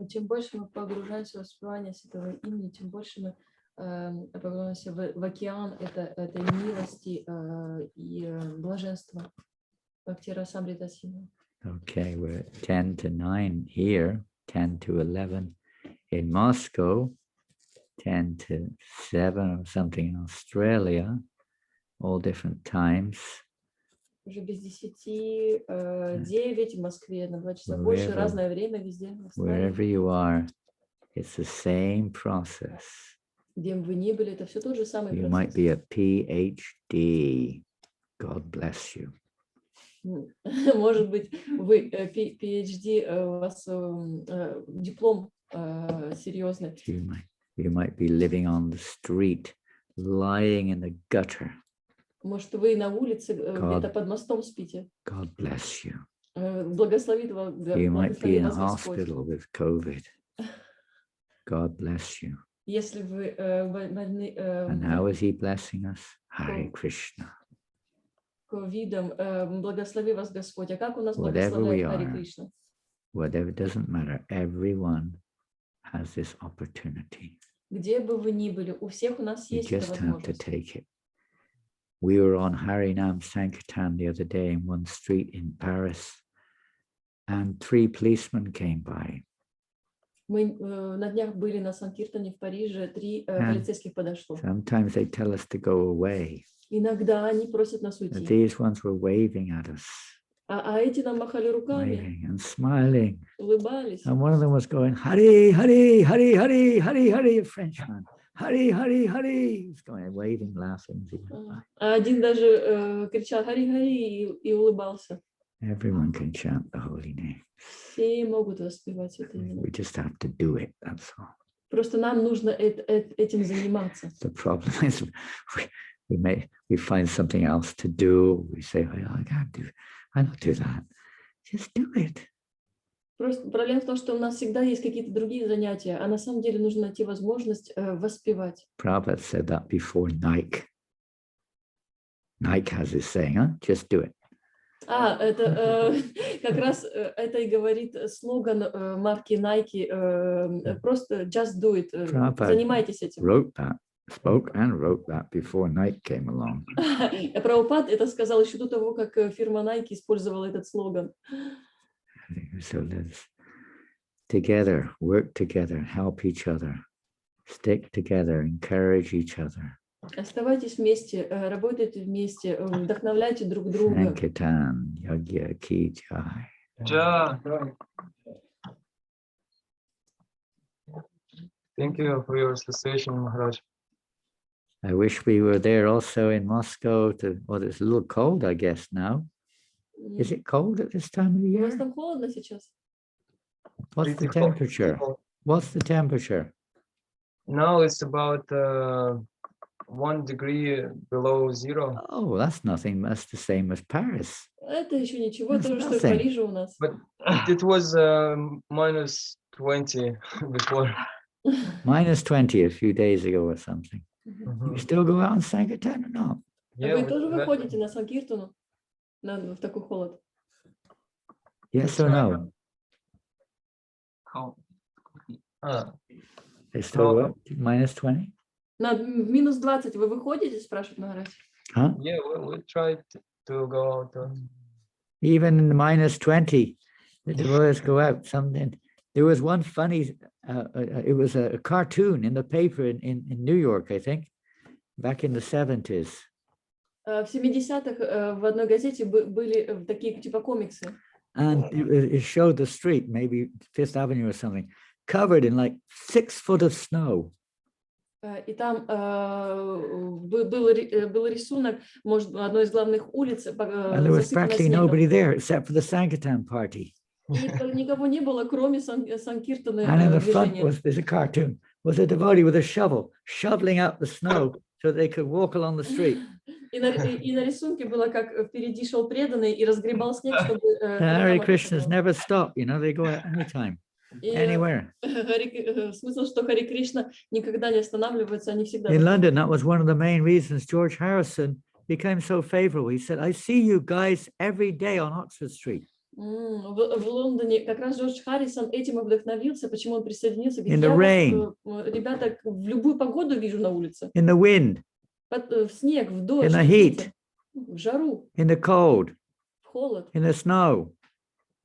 Чем больше мы погружаемся в воспевание святого имени, тем больше мы погружаемся в океан этой милости и блаженства. Бхактира Самрита Синха. Okay, we're at 10 to 9 here, 10 to 11 in Moscow, 10 to 7 or something in Australia, all different times. Уже без 10, 9 в Москве, на 2 часа больше, Wherever- разное время везде. в Австралии. Wherever you are, it's the same process. Где бы вы ни были, это все тот же самый You might процесс. be a PhD. God bless you. Может быть, вы PhD, у вас диплом серьезный. You might be living on the street, lying in the gutter. Может, вы на улице где-то под мостом спите. God bless you. Благословит вас, You might be благослови in вас Господь. hospital with COVID. God bless you. Если вы больны And how is he blessing us? Hare Cool. Krishna. ковидом, благослови вас Господь. А как у нас Whatever we благословляет Хари are. Кришна? Whatever, it doesn't matter. Everyone has this opportunity. Где бы вы ни были, у всех у нас You есть эта just have to возможность. take it. We were on Harinam Sankirtan the other day in one street in Paris, and 3 policemen came by. Мы на днях были на Санкиртане в Париже, 3 полицейских подошло. Sometimes they tell us to go away. Иногда они просят нас But уйти. these ones were waving at us, А эти нам махали руками, waving and smiling. улыбались. And one of them was going, Hari, Hari, Hari, Hari, Hari, Hari, a Frenchman. Hari, Hari, Hari. He was going, waving, laughing. А один даже кричал «Хари, Хари» и улыбался. Everyone can chant the holy name. Все могут воспевать святые имена. We just have to do it, that's all. Просто нам нужно этим заниматься. The problem is we find something else to do. We say, oh, I don't do that. Just do it. Просто проблема в том, что у нас всегда есть какие-то другие занятия, а на самом деле нужно найти возможность воспевать. Prabhupada said that before Nike. Nike has this saying, huh? Just do it. Это как раз это и говорит слоган марки Nike, просто just do it, Prabhupada занимайтесь этим. Spoke and wrote that before Nike came along. Прабхупад это сказал еще до того, как фирма Nike использовала этот слоган. So let's together, work together, help each other, stick together, encourage each other. Оставайтесь вместе, работайте вместе, вдохновляйте друг друга. Sankirtan, Yagya Ki Jai. Ja. Thank you for your association, Maharaj. I wish we were there also in Moscow well, it's a little cold, I guess, now. Is it cold at this time of the У вас year? там холодно сейчас? What's the Pretty cold. temperature? What's the temperature? Now it's about 1 degree below zero. Oh, that's nothing. That's the same as Paris. Это еще ничего, That's то же, что и в nothing. Париже у нас. But it was minus 20 before. Minus 20 a few days ago or something. Мгм. You still go out on Sankirtan or not? Yeah, Вы we- тоже that- выходите на Санкиртану в такой холод? Yes or no? Ah, They still go out minus 20? На минус 20 вы выходите, спрашивает Махарадж? Huh? yeah, we tried to go out. Even in the minus 20, the devotees go out. Something. There was one funny, it was a cartoon in the paper in New York, I think, back in the 70s. В 70-х в одной газете были такие типа комиксы. And it showed the street, maybe Fifth Avenue or something, covered in like 6 foot of snow. И там был рисунок, может, одной из главных улиц, And there was засыпанной practically снегом. nobody there except for the Sankirtan party. И никого не было, кроме Санкиртана And in the front движения. there's a cartoon, was a devotee with a shovel, shoveling out the snow so they could walk along the street. И на рисунке было, как впереди шел преданный и разгребал снег, чтобы... Hare Krishnas never stop, they go out anytime, anywhere. Смысл, что Хари Кришна никогда не останавливается, они всегда... In London, that was one of the main reasons George Harrison became so favorable. He said, I see you guys every day on Oxford Street. В Лондоне как раз Джордж Харрисон этим и вдохновился, почему он присоединился. In Говорит, the я rain. вас, ребята, в любую погоду вижу на улице. in the wind, В снег, в in дождь, the в heat, ветер, в жару, in the cold, в холод, in the snow,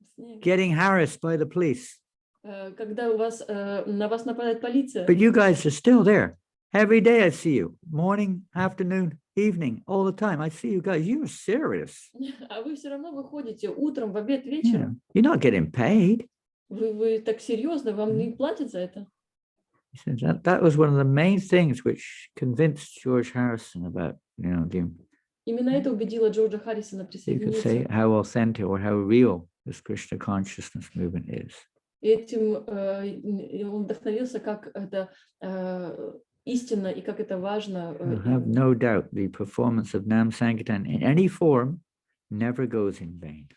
в снег. getting harassed by the police. Когда на вас нападает полиция. But you guys are still there. Every day I see you, morning, afternoon, evening, all the time. I see you guys. You're serious. А вы все равно выходите утром, в обед, Yeah. вечером. You're not getting paid. Вы так серьезно, вам не платят за это? He said that was one of the main things which convinced George Harrison about, Именно это убедило Джорджа Харрисона you could say присоединиться. how authentic or how real this Krishna consciousness movement is. Этим он вдохновился, как это истинно и как это важно. I have no doubt the performance of Nam Sankirtan in any form never goes in vain.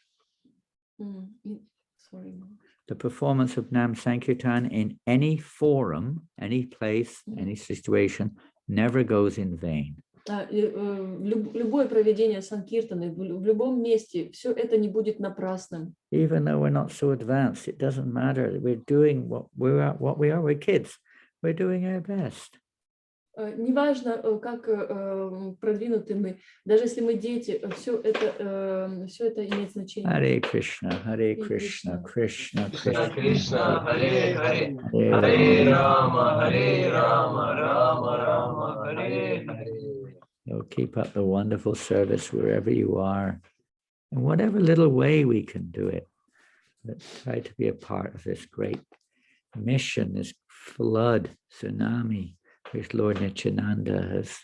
Sorry. The performance of Nam Sankirtan in any forum, any place, any situation never goes in vain. Любое проведение Санкиртаны в любом месте, все это не будет напрасным. Even though we're not so advanced, it doesn't matter. We're doing what we are. We're kids. We're doing our best. Неважно, как продвинуты мы, даже если мы дети, все это имеет значение. Hare Krishna, Krishna, Krishna, Krishna, Hare Hare, Hare Hare Rama, Rama Rama, Hare Hare. Keep up the wonderful service wherever you are, in whatever little way we can do it. Let's try to be a part of this great mission, this flood, tsunami, which Lord Janananda has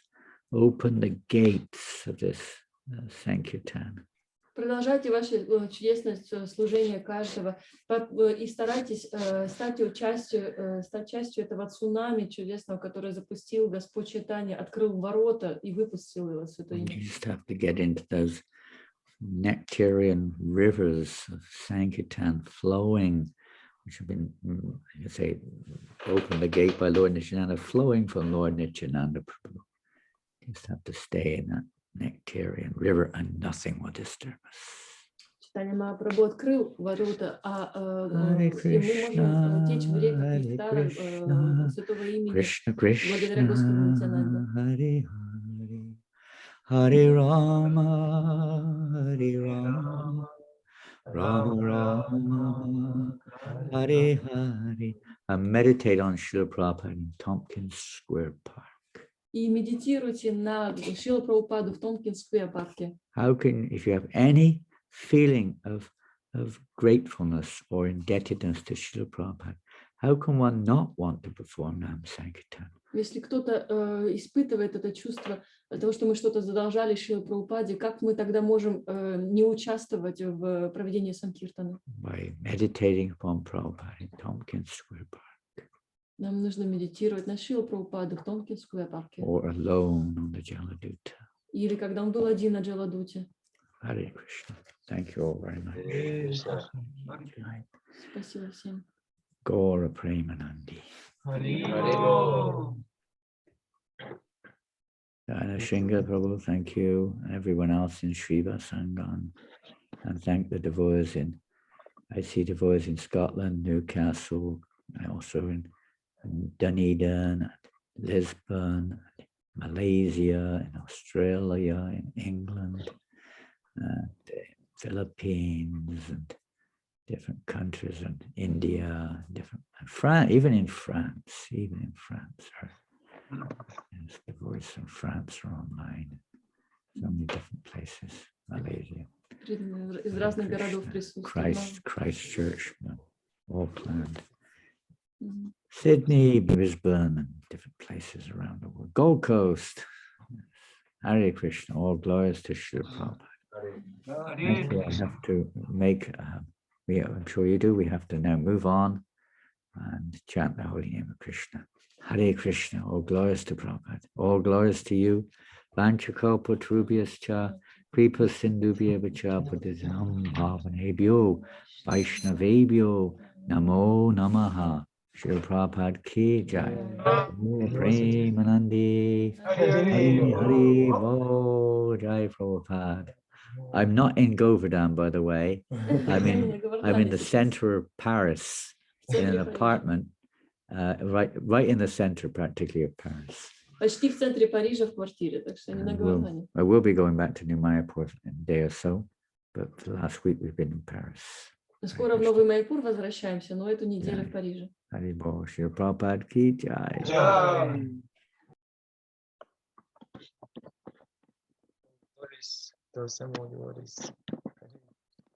opened the gates of this Sankirtan. Продолжайте ваше чудесное служение каждого и старайтесь стать частью этого цунами чудесного, которое запустил Господь Чайтанья, открыл ворота и выпустил его в Святое Имя. You just have to get into those nectarian rivers of Sankirtan flowing, which have been, opened the gate by Lord Nityananda, flowing from Lord Nityananda Prabhu. You just have to stay in that nectarian river and nothing will disturb us. Чайтанья Махапрабху открыл ворота, и мы можем течь в реках нектара Святого Имени Krishna, благодаря Господу Нитянанде. Hare Hare, Hare Rama, Hare Rama, Rama Rama, Hare Hare. And meditate on Srila Prabhupada in Tompkins Square Park. И медитируйте на Шрила Прабхупаду в Томпкинс-сквер парке. How can, if you have any feeling of gratefulness or indebtedness to Srila Prabhupada, how can one not want to perform Nam Sankirtan? Если кто-то испытывает это чувство того, что мы что-то задолжали Шриле Прабхупаде, как мы тогда можем не участвовать в проведении Санкиртана? By meditating upon Prabhupada in Tompkins Square Park. Нам нужно медитировать на Шрилу Прабхупаду в Томпкинс-сквер парке. Or alone on the Jaladuta. Или когда он был один на Джаладуте. Hare Krishna. Thank you all very much. Спасибо всем. Gaura Premanandi. Dana Shinga Prabhu, thank you. And everyone else in Shiva Sangan. And thank the devotees I see devotees in Scotland, Newcastle, and also in Dunedin, Lisbon, Malaysia, in Australia, in England, and Philippines, and different countries, and India, France, even in France, yes, devotees from France are online, so many different places, Malaysia, Из разных городов присутствуют. Christchurch, Auckland, Sydney, Brisbane, and different places around the world. Gold Coast. Hare Krishna, all glories to Srila Prabhupada. Actually, I have to make, I'm sure you do, we have to now move on and chant the holy name of Krishna. Hare Krishna, all glories to Prabhupada. All glories to you. Vanchakalpa Trubhyascha, Kripa Sindhubhya Vacha Padidam Bhavanebhyo, Vaishnavebhyo, Namo Namaha. Srila Prabhupada ki jai. Premanandi. Hari Hari Bo Jai Prabhupada. I'm not in Govardhan, by the way. I'm Я не in на I'm in Говардане the сейчас, center of Paris в in an центре Парижа. apartment, right in the center, practically, of Paris. Почти в центре Парижа в квартире, так что не на And Говардане. I will be going back to New Mayapur in a day or so, but for the last week we've been in Paris. Скоро в Новый Майпур возвращаемся, но эту неделю в Париже. Hari Bol, Shri Prabhupada ki jai. Говорись, то самое говорись.